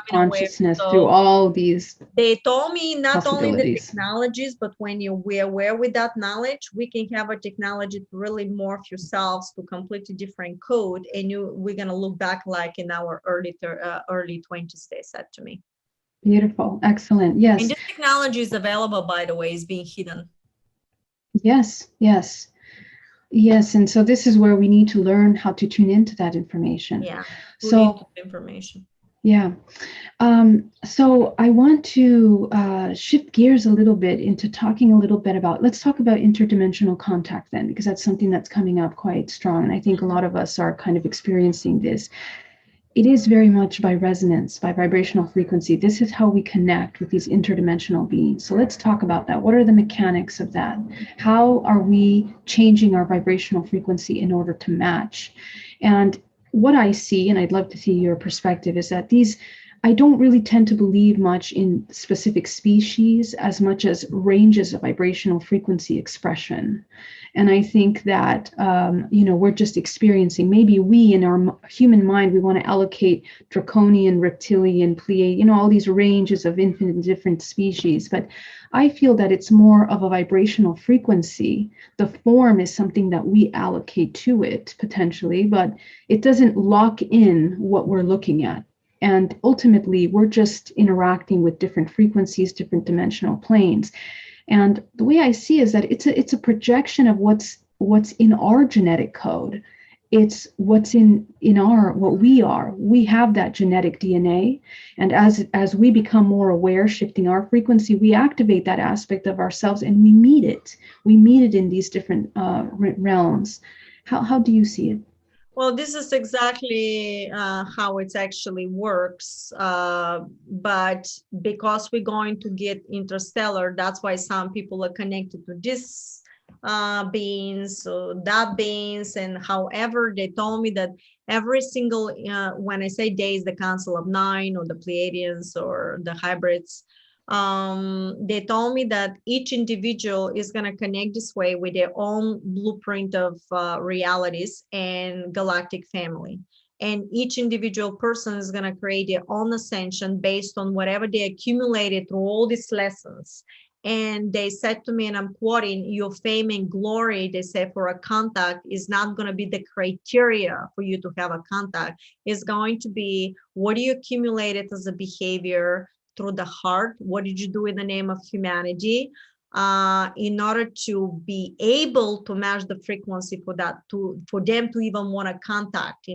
consciousness through all these.
They told me not only the technologies, but when we're aware with that knowledge, we can have a technology to really morph yourselves to completely different code. And we're going to look back like in our early 20s, they said to me.
Beautiful. Excellent. Yes.
And this technology is available, by the way, is being hidden.
Yes. Yes. Yes. And so this is where we need to learn how to tune into that information.
Yeah.
So
information.
Yeah. So I want to shift gears a little bit into talking a little bit about, let's talk about interdimensional contact then, because that's something that's coming up quite strong. And I think a lot of us are kind of experiencing this. It is very much by resonance, by vibrational frequency. This is how we connect with these interdimensional beings. So let's talk about that. What are the mechanics of that? How are we changing our vibrational frequency in order to match? And what I see, and I'd love to see your perspective, is that these I don't really tend to believe much in specific species as much as ranges of vibrational frequency expression. And I think that, we're just experiencing, maybe we in our human mind, we want to allocate draconian, reptilian, Pleiadian, all these ranges of infinite different species. But I feel that it's more of a vibrational frequency. The form is something that we allocate to it potentially, but it doesn't lock in what we're looking at. And ultimately, we're just interacting with different frequencies, different dimensional planes. And the way I see is that it's a projection of what's in our genetic code. It's what's in our what we are. We have that genetic DNA, and as we become more aware, shifting our frequency, we activate that aspect of ourselves, and we meet it. We meet it in these different realms. How do you see it?
Well, this is exactly how it actually works. But because we're going to get interstellar, that's why some people are connected to this beings or that beings. And however, they told me that every single, when I say days, the Council of Nine or the Pleiadians or the hybrids, they told me that each individual is going to connect this way with their own blueprint of realities and galactic family. And each individual person is going to create their own ascension based on whatever they accumulated through all these lessons. And they said to me, and I'm quoting, your fame and glory, they say, for a contact is not going to be the criteria for you to have a contact. It's going to be what you accumulated as a behavior through the heart. What did you do in the name of humanity in order to be able to match the frequency for that, for them to even want to contact?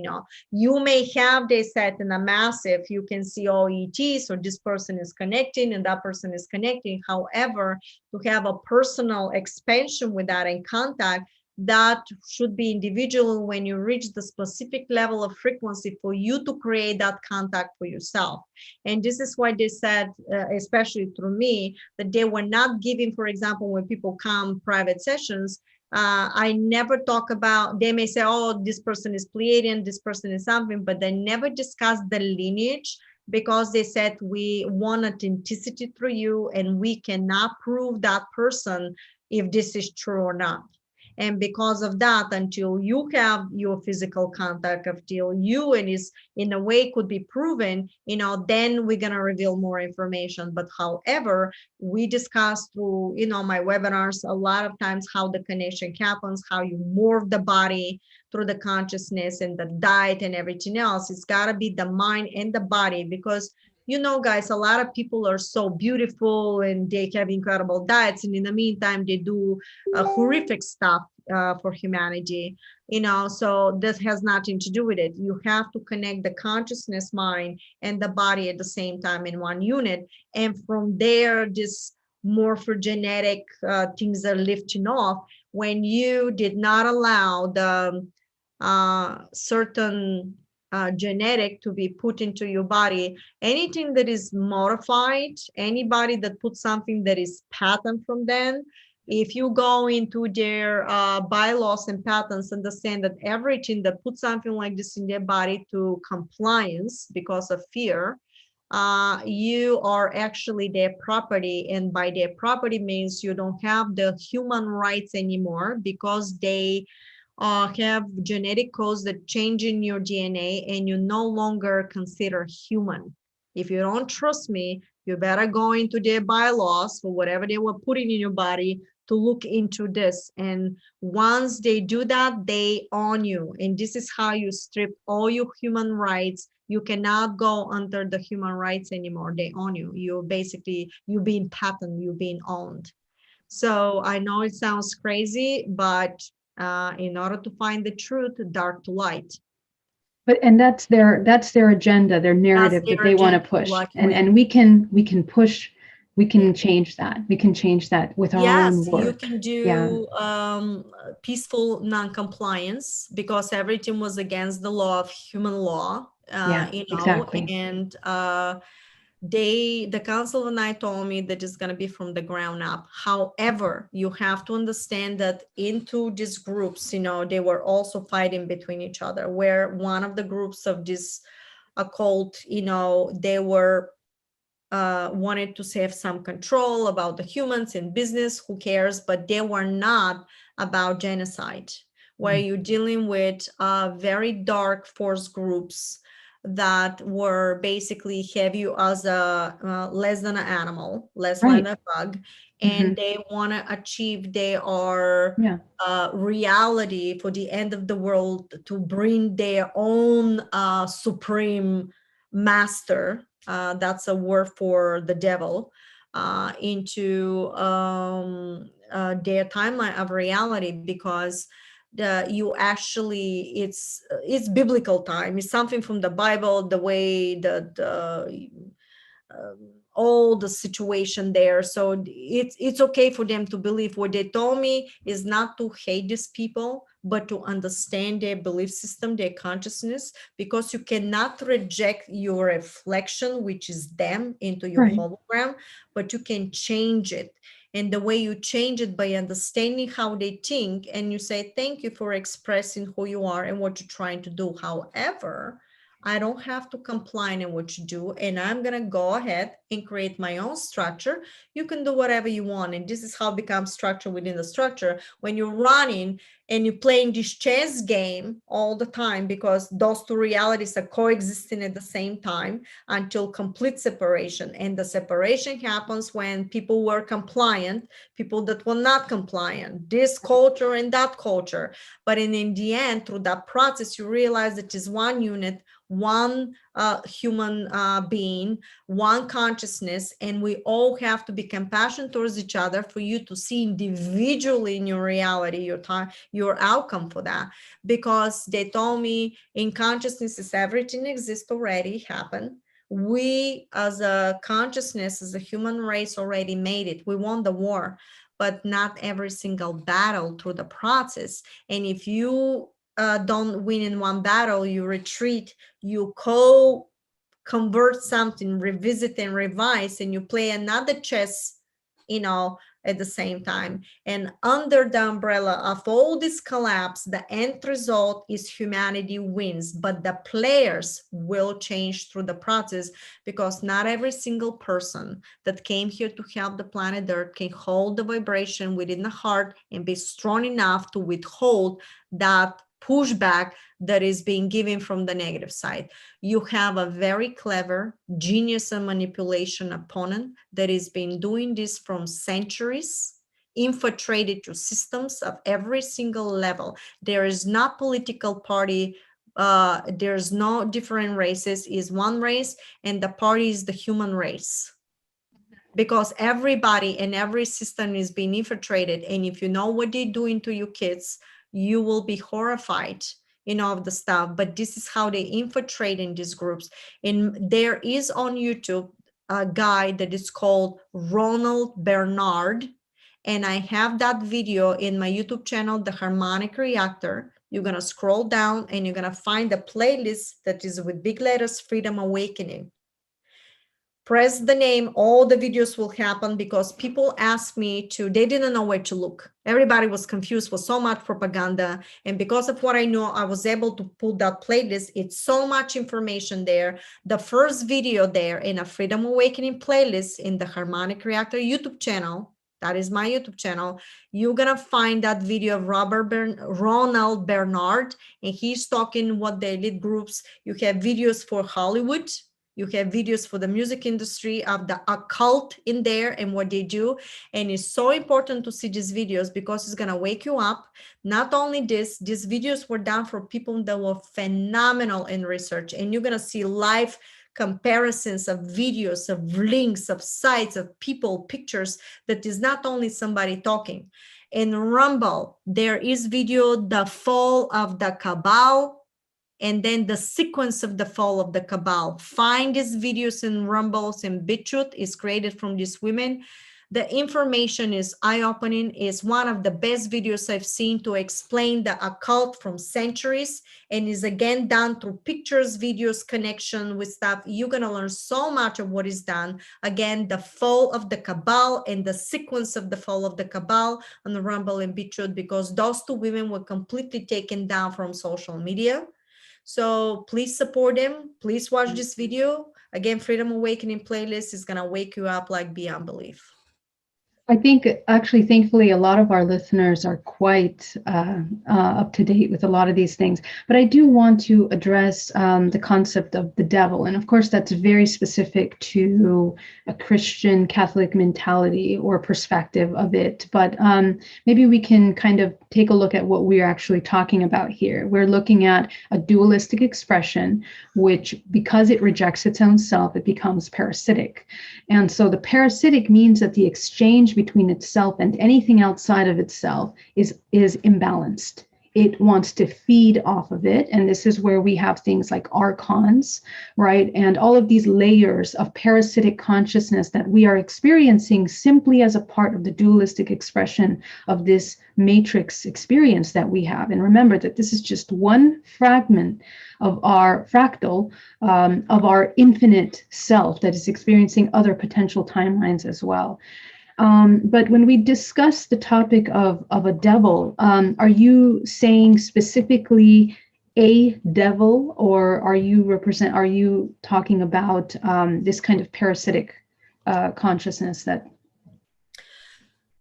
You may have, they said, in a massive, you can see all ETs, or this person is connecting and that person is connecting. However, to have a personal expansion with that and contact, that should be individual when you reach the specific level of frequency for you to create that contact for yourself. And this is why they said, especially through me, that they were not giving, for example, when people come private sessions, I never talk about, they may say, oh, this person is Pleiadian, this person is something, but they never discuss the lineage, because they said we want authenticity through you and we cannot prove that person if this is true or not. And because of that, until you have your physical contact, until you and is in a way could be proven, then we're going to reveal more information. But however, we discuss through, my webinars a lot of times how the connection happens, how you morph the body through the consciousness and the diet and everything else. It's got to be the mind and the body, because guys, a lot of people are so beautiful and they have incredible diets, and in the meantime they do horrific stuff for humanity, so this has nothing to do with it. You have to connect the consciousness, mind, and the body at the same time in one unit, and from there this morphogenetic things are lifting off when you did not allow the certain genetic to be put into your body. Anything that is modified, anybody that puts something that is patterned from them, if you go into their bylaws and patterns, understand that everything that puts something like this in their body to compliance because of fear, you are actually their property. And by their property means you don't have the human rights anymore, because they have genetic codes that change in your DNA and you no longer consider human. If you don't trust me, you better go into their bylaws for whatever they were putting in your body to look into this. And once they do that, they own you. And this is how you strip all your human rights. You cannot go under the human rights anymore. They own you. You're being patented, you're being owned. So I know it sounds crazy, but in order to find the truth, dark to light.
And that's their agenda, their narrative that they want to push. And we can push, we can change that. We can change that with our own work.
You can do peaceful non-compliance, because everything was against the law of human law.
Exactly.
And the Council and I told me that it's going to be from the ground up. However, you have to understand that into these groups, they were also fighting between each other, where one of the groups of this occult, they were wanted to have some control about the humans in business, who cares, but they were not about genocide, where you're dealing with very dark force groups that were basically have you as a less than an animal, less than a bug, and they want to achieve their reality for the end of the world, to bring their own supreme master, that's a word for the devil, into their timeline of reality, because it's biblical time. It's something from the Bible, the way all the situation there. So it's okay for them to believe. What they told me is not to hate these people, but to understand their belief system, their consciousness, because you cannot reject your reflection, which is them, into your hologram, but you can change it. And the way you change it, by understanding how they think, and you say, thank you for expressing who you are and what you're trying to do. However, I don't have to comply in what you do, and I'm going to go ahead and create my own structure. You can do whatever you want. And this is how it becomes structure within the structure. When you're running and you're playing this chess game all the time, because those two realities are coexisting at the same time until complete separation. And the separation happens when people were compliant, people that were not compliant, this culture and that culture. But in the end, through that process, you realize that it's one unit, one human being, one consciousness, and we all have to be compassionate towards each other for you to see individually in your reality, your outcome for that. Because they told me in consciousness is everything exists already, happened. We as a consciousness, as a human race, already made it. We won the war, but not every single battle through the process. And if you don't win in one battle, you retreat, you convert something, revisit and revise, and you play another chess, at the same time. And under the umbrella of all this collapse, the end result is humanity wins, but the players will change through the process, because not every single person that came here to help the planet Earth can hold the vibration within the heart and be strong enough to withhold that pushback that is being given from the negative side. You have a very clever genius and manipulation opponent that has been doing this from centuries, infiltrated your systems of every single level. There is not political party, there's no different races, is one race, and the party is the human race. Because everybody and every system is being infiltrated. And if you know what they're doing to your kids, you will be horrified, of the stuff. But this is how they infiltrate in these groups. And there is on YouTube a guy that is called Ronald Bernard. And I have that video in my YouTube channel, The Harmonic Reactor. You're going to scroll down and you're going to find the playlist that is with big letters, Freedom Awakening. Press the name, all the videos will happen, because people asked me they didn't know where to look. Everybody was confused with so much propaganda. And because of what I know, I was able to pull that playlist. It's so much information there. The first video there in a Freedom Awakening playlist in the Harmonic Reactor YouTube channel, that is my YouTube channel, you're going to find that video of Ronald Bernard, and he's talking what the elite groups, you have videos for Hollywood, you have videos for the music industry of the occult in there and what they do. And it's so important to see these videos, because it's going to wake you up. Not only this, these videos were done for people that were phenomenal in research. And you're going to see live comparisons of videos, of links, of sites, of people, pictures, that is not only somebody talking. In Rumble, there is video, The Fall of the Cabal, and then the sequence of the fall of the cabal. Find these videos in Rumbles, and BitChute is created from these women. The information is eye-opening. Is one of the best videos I've seen to explain the occult from centuries, and is again done through pictures, videos, connection with stuff. You're going to learn so much of what is done. Again, the fall of the cabal and the sequence of the fall of the cabal on the Rumble and BitChute, because those two women were completely taken down from social media. So please support them. Please watch this video. Again, Freedom Awakening playlist is going to wake you up like beyond belief.
I think actually, thankfully, a lot of our listeners are quite up to date with a lot of these things. But I do want to address the concept of the devil. And of course, that's very specific to a Christian Catholic mentality or perspective of it. But maybe we can kind of take a look at what we're actually talking about here. We're looking at a dualistic expression, which because it rejects its own self, it becomes parasitic. And so the parasitic means that the exchange between itself and anything outside of itself is imbalanced. It wants to feed off of it. And this is where we have things like archons, right? And all of these layers of parasitic consciousness that we are experiencing simply as a part of the dualistic expression of this matrix experience that we have. And remember that this is just one fragment of our fractal, of our infinite self that is experiencing other potential timelines as well. But when we discuss the topic of a devil, are you saying specifically a devil, or are you talking about this kind of parasitic consciousness that?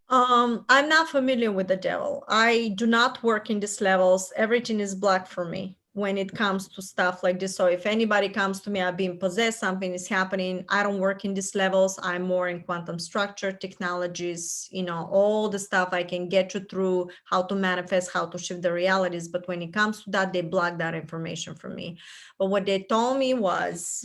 I'm not familiar with the devil. I do not work in these levels. Everything is black for me when it comes to stuff like this. So if anybody comes to me, I've been possessed, something is happening, I don't work in these levels. I'm more in quantum structure technologies, all the stuff I can get you through, how to manifest, how to shift the realities. But when it comes to that, they block that information from me. But what they told me was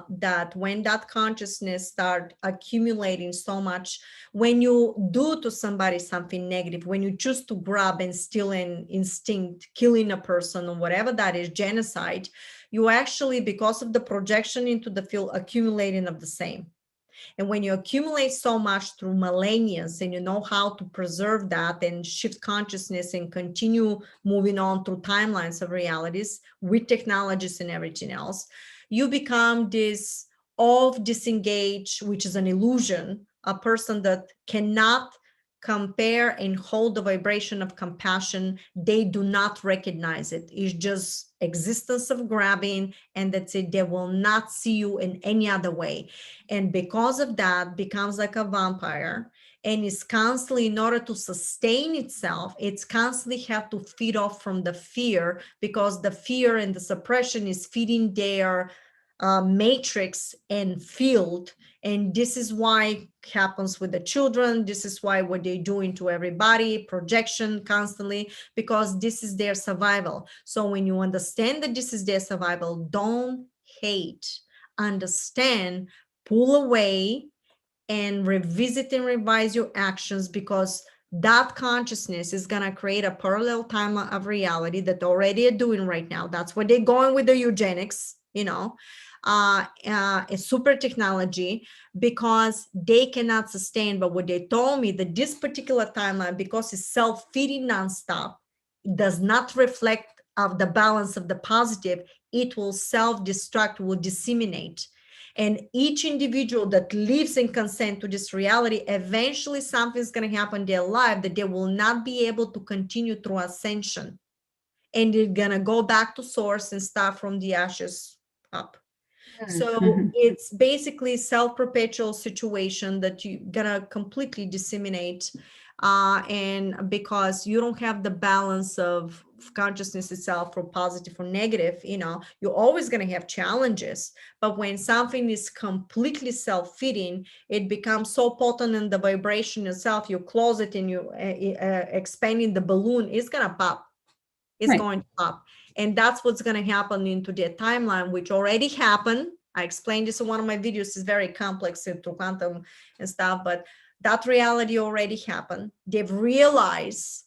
that when that consciousness start accumulating so much, when you do to somebody something negative, when you choose to grab and steal an instinct, killing a person or whatever that is, genocide, you actually, because of the projection into the field, accumulating of the same. And when you accumulate so much through millennia and you know how to preserve that and shift consciousness and continue moving on through timelines of realities with technologies and everything else, you become this disengaged, which is an illusion, a person that cannot compare and hold the vibration of compassion. They do not recognize it. It's just existence of grabbing, and that's it. They will not see you in any other way. And because of that, becomes like a vampire, and is constantly, in order to sustain itself, it's constantly have to feed off from the fear, because the fear and the suppression is feeding their matrix and field. And this is why it happens with the children. This is why what they're doing to everybody, projection constantly, because this is their survival. So when you understand that this is their survival, don't hate, understand, pull away, and revisit and revise your actions, because that consciousness is going to create a parallel timeline of reality that they already are doing right now. That's where they're going with the eugenics, a super technology, because they cannot sustain. But what they told me, that this particular timeline, because it's self-feeding nonstop, it does not reflect of the balance of the positive. It will self-destruct, will disseminate. And each individual that lives in consent to this reality, eventually something's going to happen in their life that they will not be able to continue through ascension. And they're going to go back to source and start from the ashes up. So it's basically self-perpetual situation that you're going to completely disseminate. And because you don't have the balance of consciousness itself, for positive or negative, you're always going to have challenges. But when something is completely self-feeding, it becomes so potent in the vibration itself. You close it and you expanding the balloon, is going to pop. It's going to pop. And that's what's going to happen into their timeline, which already happened. I explained this in one of my videos. It's very complex through quantum and stuff, but that reality already happened. They've realized,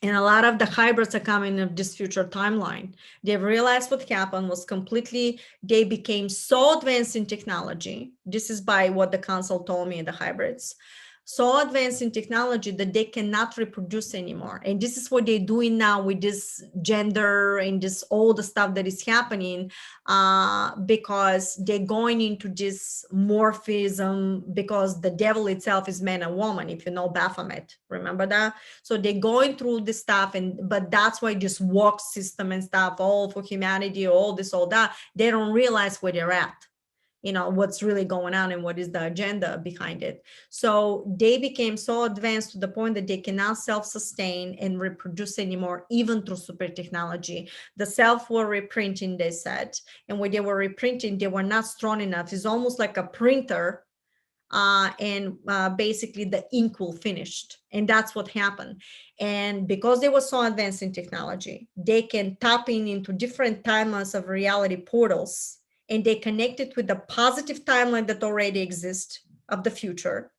and a lot of the hybrids are coming of this future timeline. They've realized what happened was completely, they became so advanced in technology. This is by what the council told me in the hybrids. so advanced in technology that they cannot reproduce anymore. And this is what they're doing now with this gender and this all the stuff that is happening, because they're going into this morphism, because the devil itself is man and woman, if you know Baphomet, remember that? So they're going through this stuff, but that's why this woke system and stuff, all for humanity, all this, all that, they don't realize where they're at, what's really going on and what is the agenda behind it. So they became so advanced to the point that they cannot self-sustain and reproduce anymore, even through super technology. The cells were reprinting, they said, and when they were reprinting, they were not strong enough. It's almost like a printer, and basically the ink will finished, and that's what happened. And because they were so advanced in technology, they can tap into different timelines of reality portals, and they connect it with the positive timeline that already exists of the future.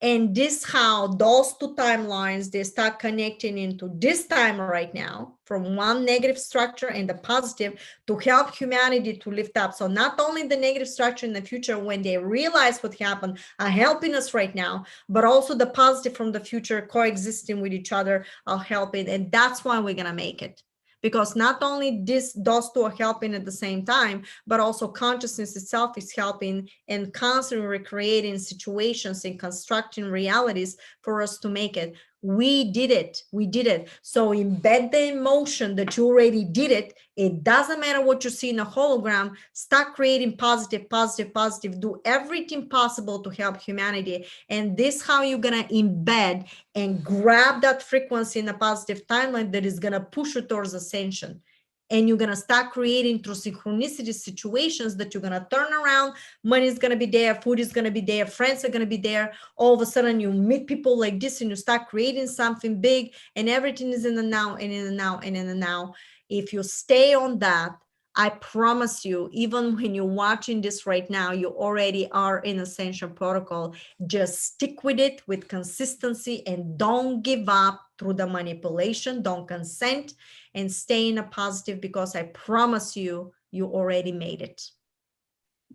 And this how those two timelines, they start connecting into this time right now, from one negative structure and the positive, to help humanity to lift up. So not only the negative structure in the future, when they realize what happened, are helping us right now, but also the positive from the future coexisting with each other are helping. And that's why we're going to make it. Because not only those two are helping at the same time, but also consciousness itself is helping and constantly recreating situations and constructing realities for us to make it. We did it. We did it. So embed the emotion that you already did it. It doesn't matter what you see in a hologram. Start creating positive, positive, positive. Do everything possible to help humanity. And this how you're going to embed and grab that frequency in a positive timeline that is going to push you towards ascension. And you're going to start creating through synchronicity situations that you're going to turn around. Money is going to be there. Food is going to be there. Friends are going to be there. All of a sudden you meet people like this and you start creating something big, and everything is in the now and in the now and in the now. If you stay on that, I promise you, even when you're watching this right now, you already are in Ascension protocol. Just stick with it with consistency and don't give up through the manipulation. Don't consent and stay in a positive, because I promise you, you already made it.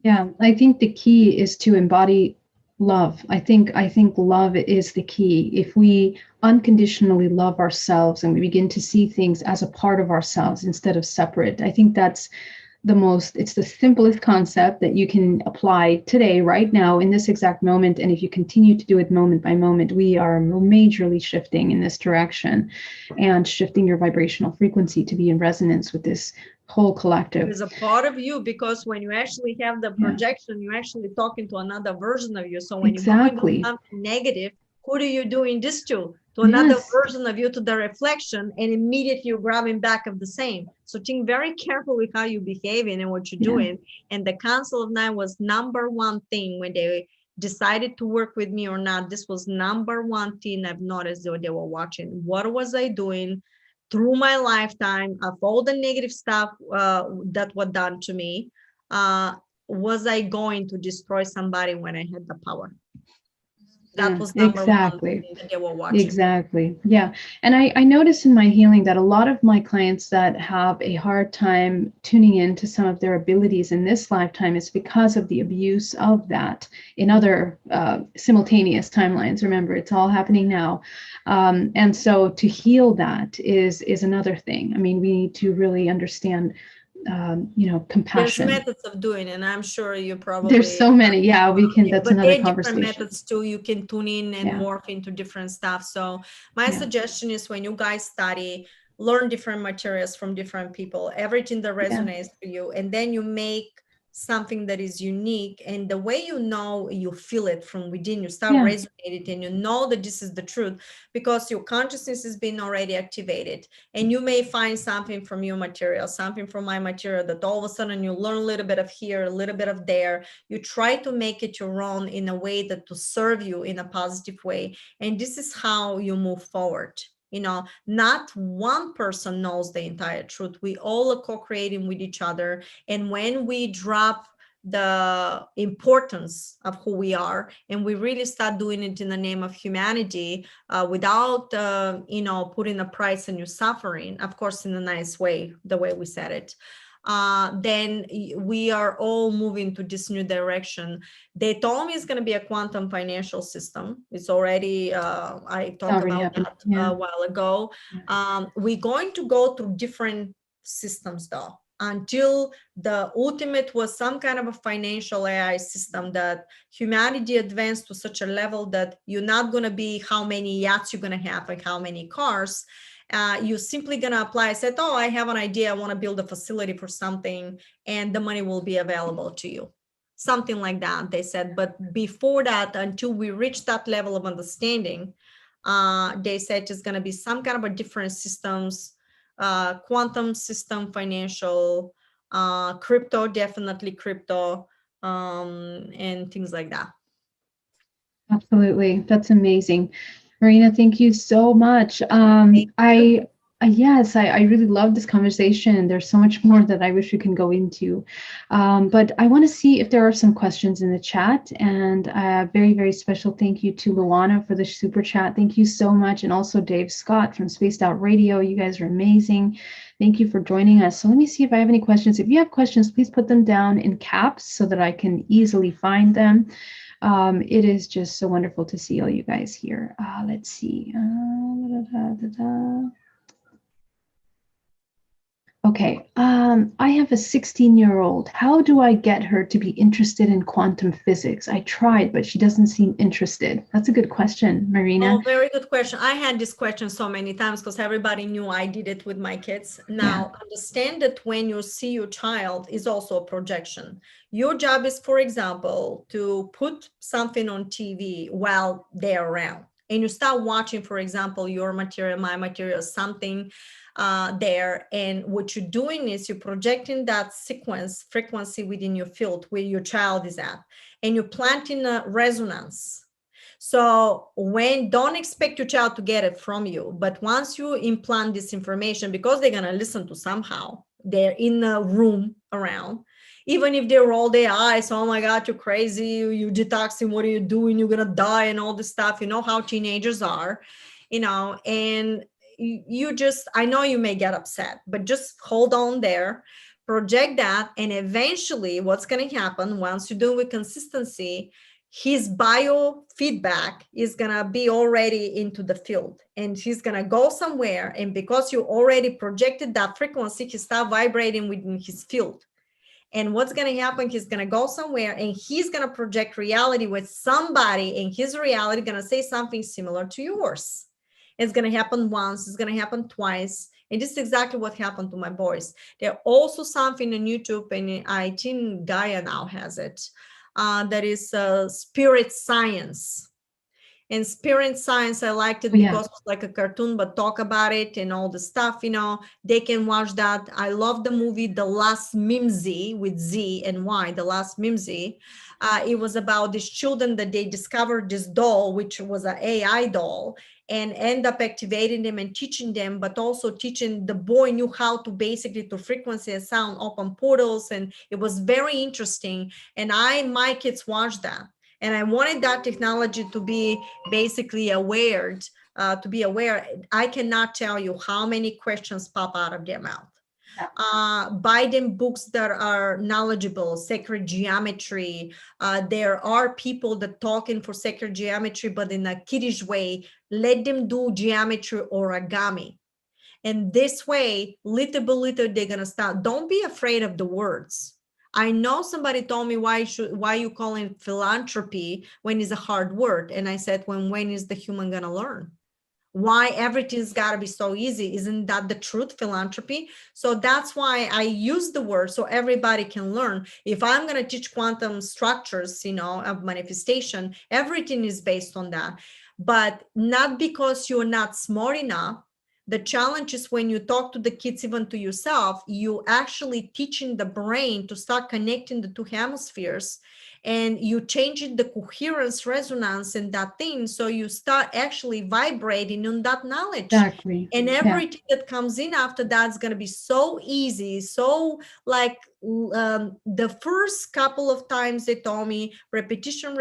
Yeah, I think the key is to embody love. I think love is the key. If we unconditionally love ourselves and we begin to see things as a part of ourselves instead of separate, I think that's it's the simplest concept that you can apply today, right now, in this exact moment. And if you continue to do it moment by moment, we are majorly shifting in this direction and shifting your vibrational frequency to be in resonance with this whole collective.
It's a part of you, because when you actually have the projection, you're actually talking to another version of you. So when you go into something negative, who do you doing this to? To another version of you, to the reflection, and immediately you're grabbing back of the same. So think very carefully how you're behaving and what you're doing. And the Council of Nine was number one thing when they decided to work with me or not. This was number one thing I've noticed that they were watching. What was I doing through my lifetime of all the negative stuff that was done to me? Was I going to destroy somebody when I had the power? That was number one thing that they were watching.
Exactly. Yeah. And I notice in my healing that a lot of my clients that have a hard time tuning into some of their abilities in this lifetime is because of the abuse of that in other simultaneous timelines. Remember, it's all happening now. And so to heal that is another thing. I mean, we need to really understand compassion.
There's methods of doing, and I'm sure you probably
there's so many. Yeah, we can. That's another conversation.
Different methods too. You can tune in and morph into different stuff. So my suggestion is, when you guys study, learn different materials from different people, everything that resonates for you, and then you make something that is unique. And the way you feel it from within, you start resonating, and you know that this is the truth, because your consciousness has been already activated. And you may find something from your material, something from my material, that all of a sudden you learn a little bit of here, a little bit of there. You try to make it your own in a way that to serve you in a positive way. And this is how you move forward. Not one person knows the entire truth. We all are co-creating with each other. And when we drop the importance of who we are, and we really start doing it in the name of humanity, without putting a price on your suffering, of course, in a nice way, the way we said it, then we are all moving to this new direction. They told me it's going to be a quantum financial system. It's already, I talked
Already
about
happened.
that
Yeah.
a while ago. We're going to go through different systems though, until the ultimate was some kind of a financial AI system that humanity advanced to such a level that you're not going to be how many yachts you're going to have, like how many cars. You're simply going to apply. I said, oh, I have an idea. I want to build a facility for something, and the money will be available to you. Something like that, they said. But before that, until we reach that level of understanding, they said it's going to be some kind of a different systems, quantum system, financial, crypto, definitely crypto, and things like that.
Absolutely. That's amazing. Marina, thank you so much. Yes, I really love this conversation. There's so much more that I wish we can go into. But I want to see if there are some questions in the chat. And a very, very special thank you to Luana for the super chat. Thank you so much. And also Dave Scott from Spaced Out Radio. You guys are amazing. Thank you for joining us. So let me see if I have any questions. If you have questions, please put them down in caps so that I can easily find them. It is just so wonderful to see all you guys here. Let's see. Okay, I have a 16-year-old. How do I get her to be interested in quantum physics? I tried, but she doesn't seem interested. That's a good question, Marina.
Oh, very good question. I had this question so many times because everybody knew I did it with my kids. Now, understand that when you see your child is also a projection. Your job is, for example, to put something on TV while they're around. And you start watching, for example, your material, my material, something there. And what you're doing is you're projecting that sequence frequency within your field where your child is at. And you're planting a resonance. So don't expect your child to get it from you, but once you implant this information, because they're going to listen to somehow, they're in a room around, even if they roll their eyes, oh my God, you're crazy, you're detoxing, what are you doing? You're going to die and all this stuff. You know how teenagers are, and you just, I know you may get upset, but just hold on there, project that. And eventually what's going to happen once you do it with consistency, his biofeedback is going to be already into the field and he's going to go somewhere. And because you already projected that frequency, he start vibrating within his field. And what's going to happen, he's going to go somewhere and he's going to project reality with somebody, and his reality going to say something similar to yours. It's going to happen once, it's going to happen twice. And this is exactly what happened to my boys. There's also something on YouTube, and I think Gaia now has it. That is spirit science. And spirit science, I liked it because it's like a cartoon, but talk about it and all the stuff, they can watch that. I love the movie The Last Mimsy with Z and Y, The Last Mimsy. It was about these children that they discovered this doll, which was an AI doll, and end up activating them and teaching them, but also teaching the boy knew how to basically to frequency and sound open portals. And it was very interesting. And my kids watched that. And I wanted that technology to be basically aware, to be aware. I cannot tell you how many questions pop out of their mouth. Buy them books that are knowledgeable, sacred geometry. There are people that talking for sacred geometry, but in a kiddish way. Let them do geometry origami. And this way, little by little, they're going to start. Don't be afraid of the words. I know somebody told me, why you calling it philanthropy when it's a hard word? And I said, when is the human going to learn? Why everything's got to be so easy? Isn't that the truth, philanthropy? So that's why I use the word so everybody can learn. If I'm going to teach quantum structures, of manifestation, everything is based on that. But not because you're not smart enough. The challenge is when you talk to the kids, even to yourself, you actually teaching the brain to start connecting the two hemispheres, and you changing the coherence, resonance, and that thing. So you start actually vibrating on that knowledge.
Exactly.
And everything that comes in after that is going to be so easy. So like the first couple of times they told me repetition,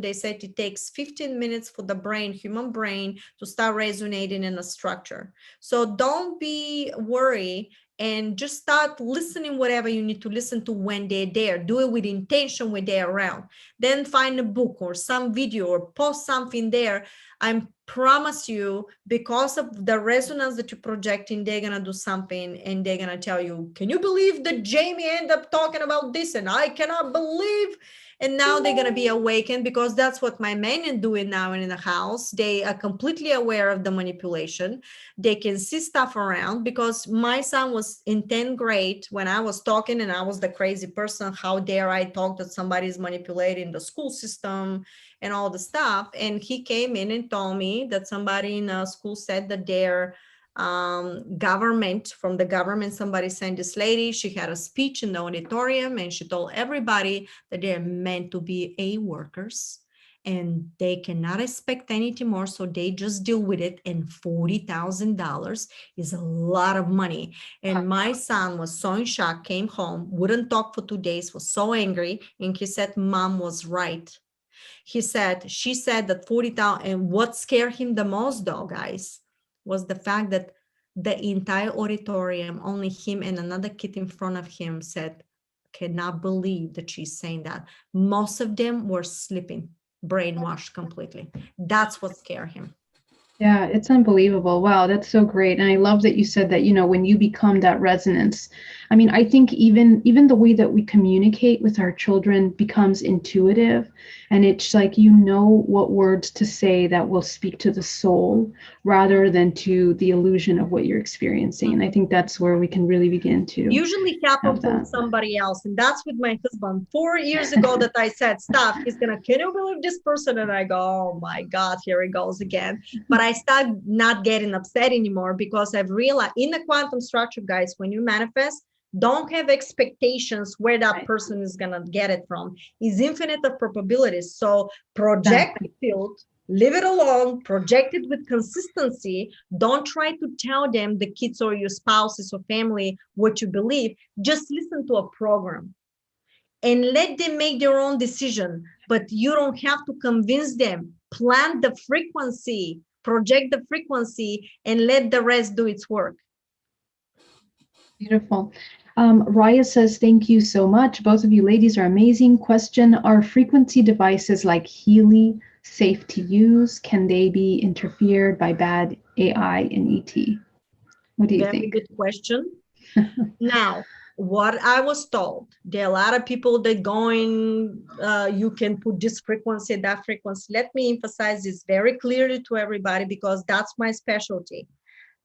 they said it takes 15 minutes for the brain, human brain, to start resonating in a structure. So don't be worried. and just start listening whatever you need to listen to when they're there. Do it with intention when they're around. Then find a book or some video or post something there. I promise you, because of the resonance that you're projecting, they're going to do something and they're going to tell you, can you believe that Jamie ended up talking about this? And I cannot believe. And now they're going to be awakened, because that's what my men are doing now in the house. They are completely aware of the manipulation. They can see stuff around, because my son was in 10th grade when I was talking, and I was the crazy person. How dare I talk that somebody's manipulating the school system and all the stuff. And he came in and told me that somebody in a school said that their from the government, somebody sent this lady. She had a speech in the auditorium, and she told everybody that they're meant to be A workers and they cannot expect anything more. So they just deal with it. And $40,000 is a lot of money. And my son was so in shock, came home, wouldn't talk for 2 days, was so angry. And he said, Mom was right. She said that 40,000, and what scared him the most though, guys, was the fact that the entire auditorium, only him and another kid in front of him said, cannot believe that she's saying that. Most of them were sleeping, brainwashed completely. That's what scared him.
Yeah, it's unbelievable. Wow, that's so great. And I love that you said that, when you become that resonance. I mean, I think even the way that we communicate with our children becomes intuitive, and it's like what words to say that will speak to the soul rather than to the illusion of what you're experiencing. And I think that's where we can really begin to
usually happen from somebody else. And that's with my husband 4 years ago that I said stuff. He's gonna, can you believe this person? And I go, oh my God, here he goes again. But I start not getting upset anymore, because I've realized in the quantum structure, guys, when you manifest, don't have expectations where that person is gonna get it from. It's infinite of probabilities. So project the field, leave it alone, project it with consistency. Don't try to tell them, the kids or your spouses or family, what you believe. Just listen to a program and let them make their own decision. But you don't have to convince them. Plant the frequency, project the frequency, and let the rest do its work.
Beautiful. Raya says, thank you so much. Both of you ladies are amazing. Question, are frequency devices like Healy safe to use? Can they be interfered by bad AI and ET? What do you think?
Very good question. Now, what I was told, there are a lot of people that going, you can put this frequency, that frequency. Let me emphasize this very clearly to everybody, because that's my specialty.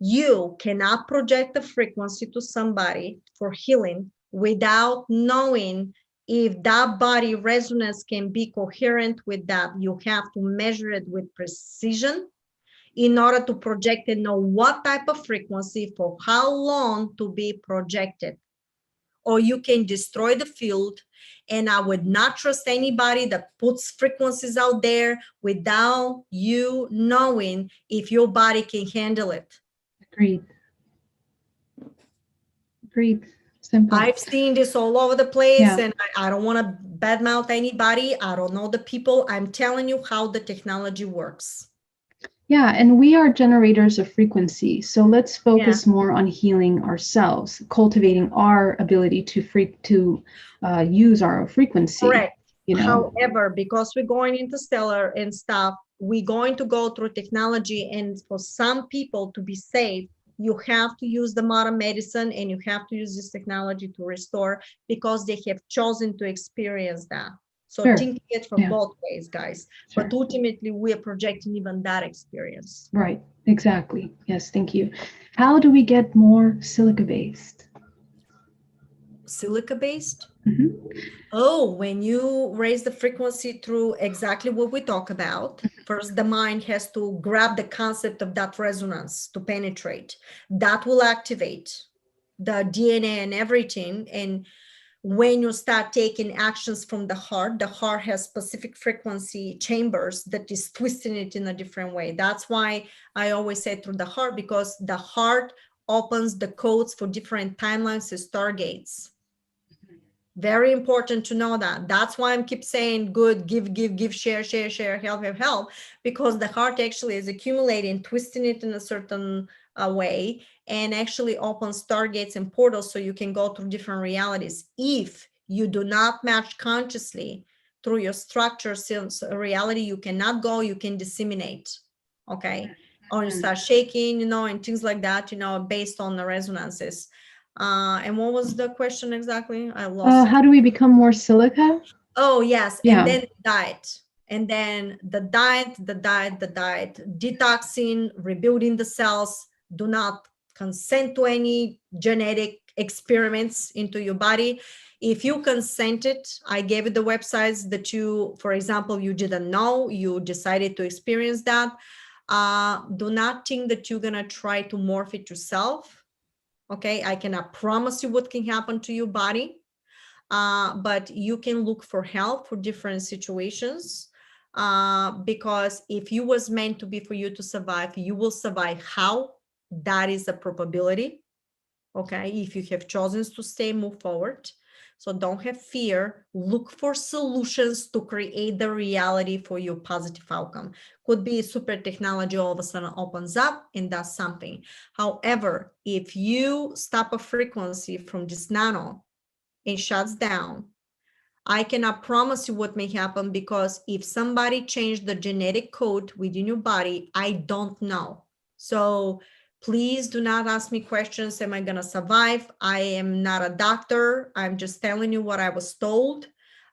You cannot project the frequency to somebody for healing without knowing if that body resonance can be coherent with that. You have to measure it with precision in order to project and know what type of frequency for how long to be projected. Or you can destroy the field. And I would not trust anybody that puts frequencies out there without you knowing if your body can handle it.
Agreed. Simple.
I've seen this all over the place, and I don't want to badmouth anybody. I don't know the people. I'm telling you how the technology works.
Yeah, and we are generators of frequency. So let's focus more on healing ourselves, cultivating our ability to use our frequency.
Correct. However, because we're going interstellar and stuff, we're going to go through technology, and for some people to be safe, you have to use the modern medicine and you have to use this technology to restore, because they have chosen to experience that. So think it from both ways, guys. But ultimately, we are projecting even that experience.
Right. Exactly. Yes. Thank you. How do we get more silica-based?
Silica-based? Oh, when you raise the frequency through exactly what we talk about, first the mind has to grab the concept of that resonance to penetrate. That will activate the DNA and everything. And when you start taking actions from the heart has specific frequency chambers that is twisting it in a different way. That's why I always say through the heart, because the heart opens the codes for different timelines and stargates. Very important to know that. That's why I keep saying good, give, share, help, because the heart actually is accumulating, twisting it in a certain way, and actually opens stargates and portals so you can go through different realities. If you do not match consciously through your structure, since reality, you cannot go, you can disseminate, okay? Or you start shaking, and things like that, based on the resonances. And what was the question exactly? I lost it.
How do we become more silica?
Oh, yes.
Yeah.
And then diet. And then the diet, detoxing, rebuilding the cells. Do not consent to any genetic experiments into your body. If you consented, I gave you the websites that you, for example, you didn't know, you decided to experience that. Do not think that you're going to try to morph it yourself. Okay, I cannot promise you what can happen to your body, but you can look for help for different situations, because if you was meant to be for you to survive, you will survive. How? That is a probability. Okay, if you have chosen to stay, move forward. So don't have fear. Look for solutions to create the reality for your positive outcome. Could be super technology all of a sudden opens up and does something. However, if you stop a frequency from this nano and shuts down, I cannot promise you what may happen, because if somebody changed the genetic code within your body, I don't know. So please do not ask me questions. Am I going to survive? I am not a doctor. I'm just telling you what I was told.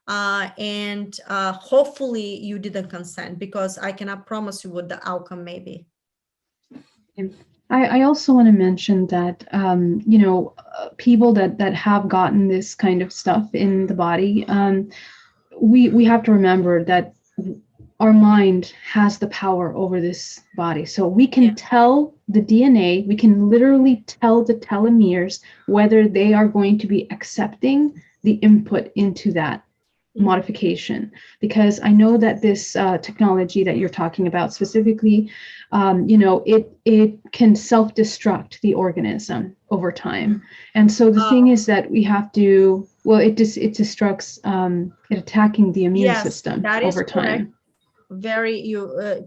And hopefully you didn't consent, because I cannot promise you what the outcome may be.
I also want to mention that, people that have gotten this kind of stuff in the body, we have to remember that our mind has the power over this body. So we can tell the DNA, we can literally tell the telomeres whether they are going to be accepting the input into that modification, because I know that this technology that you're talking about specifically, it can self-destruct the organism over time. And so the thing is that we have to, well, it destructs, it attacking the immune system over time.
Very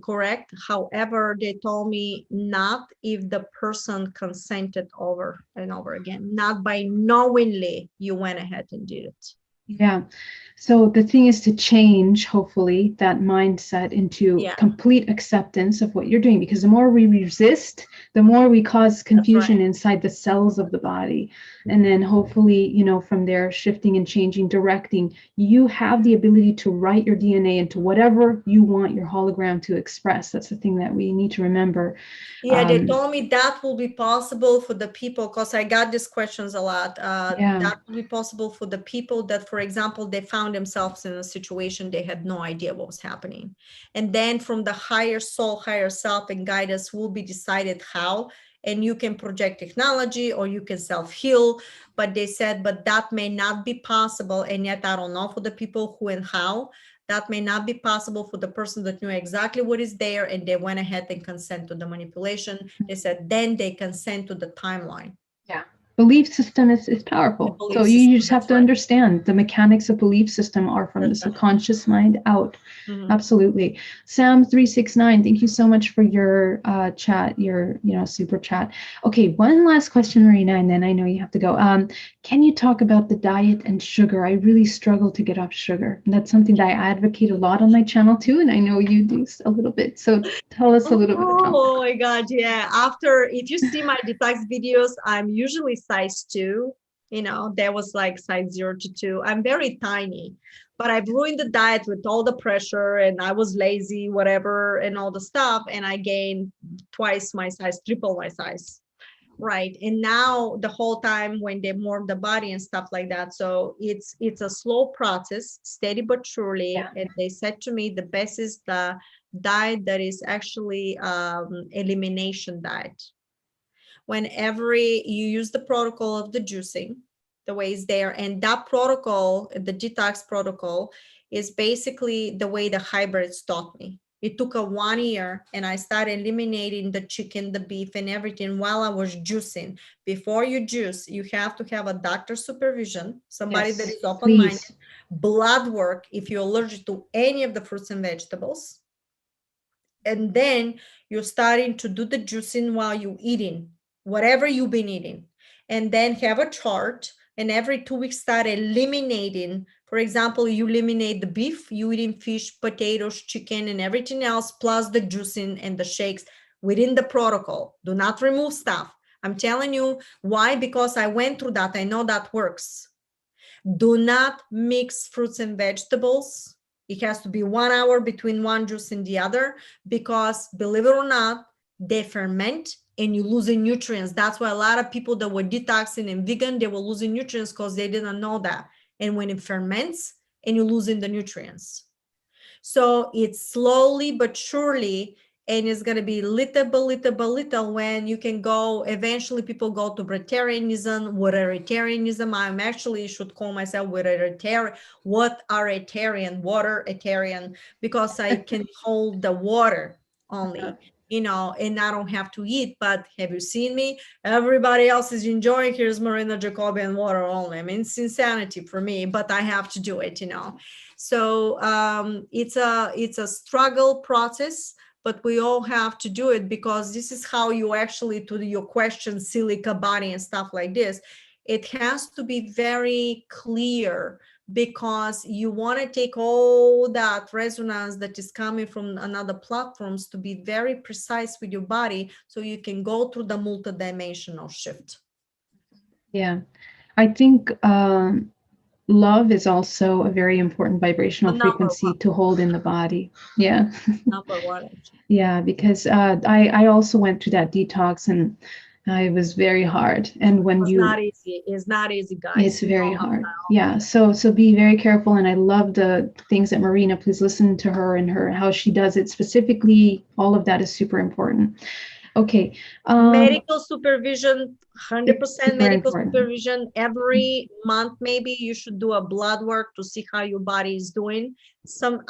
correct. However, they told me not if the person consented over and over again, not by knowingly you went ahead and did it.
Yeah. So the thing is to change, hopefully, that mindset into complete acceptance of what you're doing, because the more we resist, the more we cause confusion inside the cells of the body. And then hopefully, from there, shifting and changing, directing, you have the ability to write your DNA into whatever you want your hologram to express. That's the thing that we need to remember.
Yeah, they told me that will be possible for the people, because I got these questions a lot. That will be possible for the people that, for example, they found themselves in a situation they had no idea what was happening. And then from the higher soul, higher self and guidance will be decided how. And you can project technology or you can self-heal. But they said, but that may not be possible. And yet I don't know for the people who and how. That may not be possible for the person that knew exactly what is there and they went ahead and consent to the manipulation. They said then they consent to the timeline.
Yeah. Belief system is powerful. So you just have to understand the mechanics of belief system are from the subconscious mind out. Absolutely. Sam369, thank you so much for your chat, your super chat. Okay, one last question, Marina, and then I know you have to go. Can you talk about the diet and sugar? I really struggle to get off sugar. And that's something that I advocate a lot on my channel too, and I know you do a little bit. So tell us a little bit about that.
Oh my God, yeah. If you see my detox videos, I'm usually size 2. There was like size 0 to 2. I'm very tiny, but I've ruined the diet with all the pressure and I was lazy, whatever, and all the stuff. And I gained twice my size, triple my size. Right. And now the whole time when they morph the body and stuff like that. So it's a slow process, steady but surely. Yeah. And they said to me, the best is the diet that is actually elimination diet. Whenever you use the protocol of the juicing, the way it's there, and that protocol, the detox protocol, is basically the way the hybrids taught me. It took a 1 year, and I started eliminating the chicken, the beef, and everything while I was juicing. Before you juice, you have to have a doctor's supervision, somebody that is open-minded, blood work if you're allergic to any of the fruits and vegetables. And then you're starting to do the juicing while you're eating, whatever you've been eating. And then have a chart, and every 2 weeks start eliminating. For example, you eliminate the beef, you eating fish, potatoes, chicken, and everything else, plus the juicing and the shakes within the protocol. Do not remove stuff. I'm telling you why, because I went through that. I know that works. Do not mix fruits and vegetables. It has to be 1 hour between one juice and the other, because believe it or not, they ferment and you losing nutrients. That's why a lot of people that were detoxing and vegan, they were losing nutrients because they didn't know that. And when it ferments, and you're losing the nutrients. So it's slowly but surely, and it's going to be little by little when you can go, eventually people go to vegetarianism, wateritarianism. I'm actually should call myself wateritarian, wateritarian, because I can hold the water only, you know, and I don't have to eat. But have you seen me? Everybody else is enjoying. Here's Marina, Jacobi, and water only. I mean, it's insanity for me, but I have to do it, you know. So it's a struggle process, but we all have to do it, because this is how you actually, to your question, silica body and stuff like this, it has to be very clear, because you want to take all that resonance that is coming from another platforms to be very precise with your body, so you can go through the multidimensional shift.
Yeah, I think love is also a very important vibrational frequency to hold in the body. Yeah.
Number one.
Yeah, because I also went through that detox, and it was very hard. And when
it's not easy. It's not easy, guys.
It's very hard. Yeah. So be very careful. And I love the things that Marina, please listen to her and how she does it specifically. All of that is super important. Okay.
Medical supervision, 100% medical supervision. Every month, maybe you should do a blood work to see how your body is doing. Listen,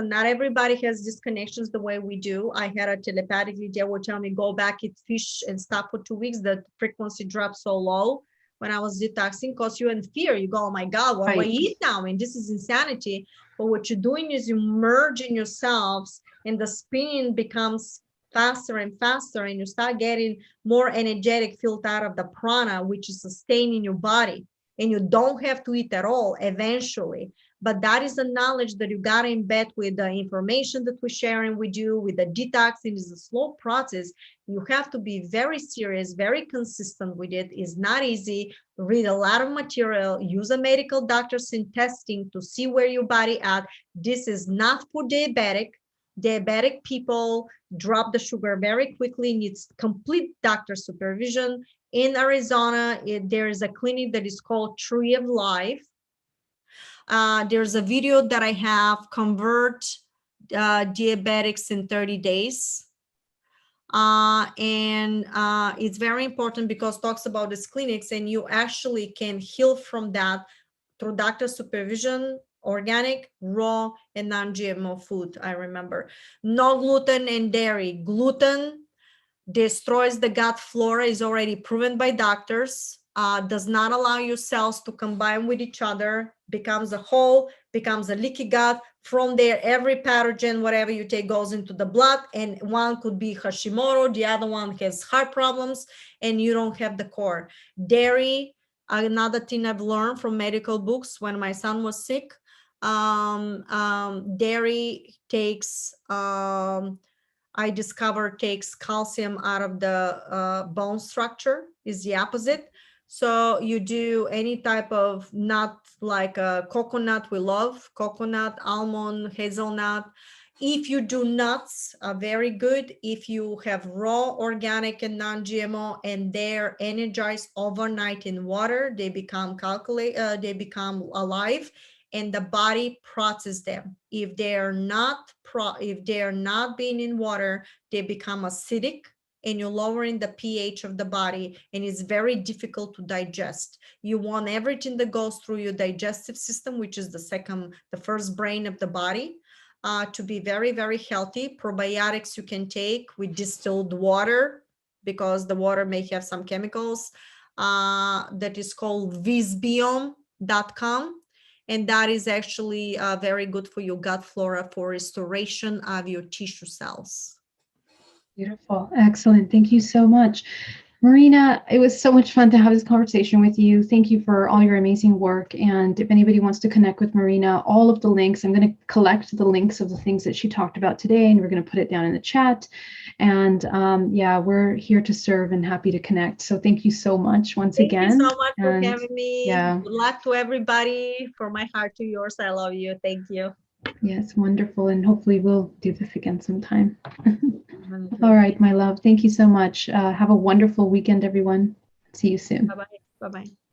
not everybody has these connections the way we do. I had a telepathically, they would tell me, go back, eat fish and stop for 2 weeks. The frequency dropped so low when I was detoxing, because you're in fear. You go, oh my God, what do I eat now? And this is insanity. But what you're doing is you merge in yourselves, and the spinning becomes faster and faster, and you start getting more energetic filled out of the prana, which is sustaining your body, and you don't have to eat at all eventually. But that is the knowledge that you got to embed with the information that we're sharing with you, with the detoxing. Is a slow process. You have to be very serious, very consistent with it. It's not easy. Read a lot of material, use a medical doctors in testing to see where your body at. This is not for diabetic people. Drop the sugar very quickly, needs complete doctor supervision. In Arizona, there is a clinic that is called Tree of Life. There's a video that I have, convert diabetics in 30 days. It's very important, because talks about these clinics, and you actually can heal from that through doctor supervision, organic, raw, and non-GMO food. I remember no gluten and dairy. Gluten destroys the gut flora, is already proven by doctors. Does not allow your cells to combine with each other, becomes a hole, becomes a leaky gut. From there, every pathogen, whatever you take, goes into the blood, and one could be Hashimoto, the other one has heart problems, and you don't have the core. Dairy, another thing I've learned from medical books when my son was sick, dairy takes, I discovered, takes calcium out of the bone structure, is the opposite. So you do any type of nut, like a coconut, we love coconut, almond, hazelnut. If you do nuts, are very good. If you have raw, organic, and non-GMO, and they're energized overnight in water, they become they become alive, and the body processes them. If they're not being in water, they become acidic, and you're lowering the pH of the body, and it's very difficult to digest. You want everything that goes through your digestive system, which is the first brain of the body. to be very, very healthy. Probiotics you can take with distilled water, because the water may have some chemicals, that is called visbiome.com. And that is actually very good for your gut flora for restoration of your tissue cells.
Beautiful. Excellent. Thank you so much. Marina, it was so much fun to have this conversation with you. Thank you for all your amazing work. And if anybody wants to connect with Marina, all of the links, I'm going to collect the links of the things that she talked about today, and we're going to put it down in the chat. And yeah, we're here to serve and happy to connect. So thank you so much once again.
Thank you so much for having me.
Yeah.
Good luck to everybody. From my heart to yours, I love you. Thank you.
Yes, wonderful. And hopefully we'll do this again sometime. All right, my love. Thank you so much. Have a wonderful weekend, everyone. See you soon.
Bye-bye. Bye-bye.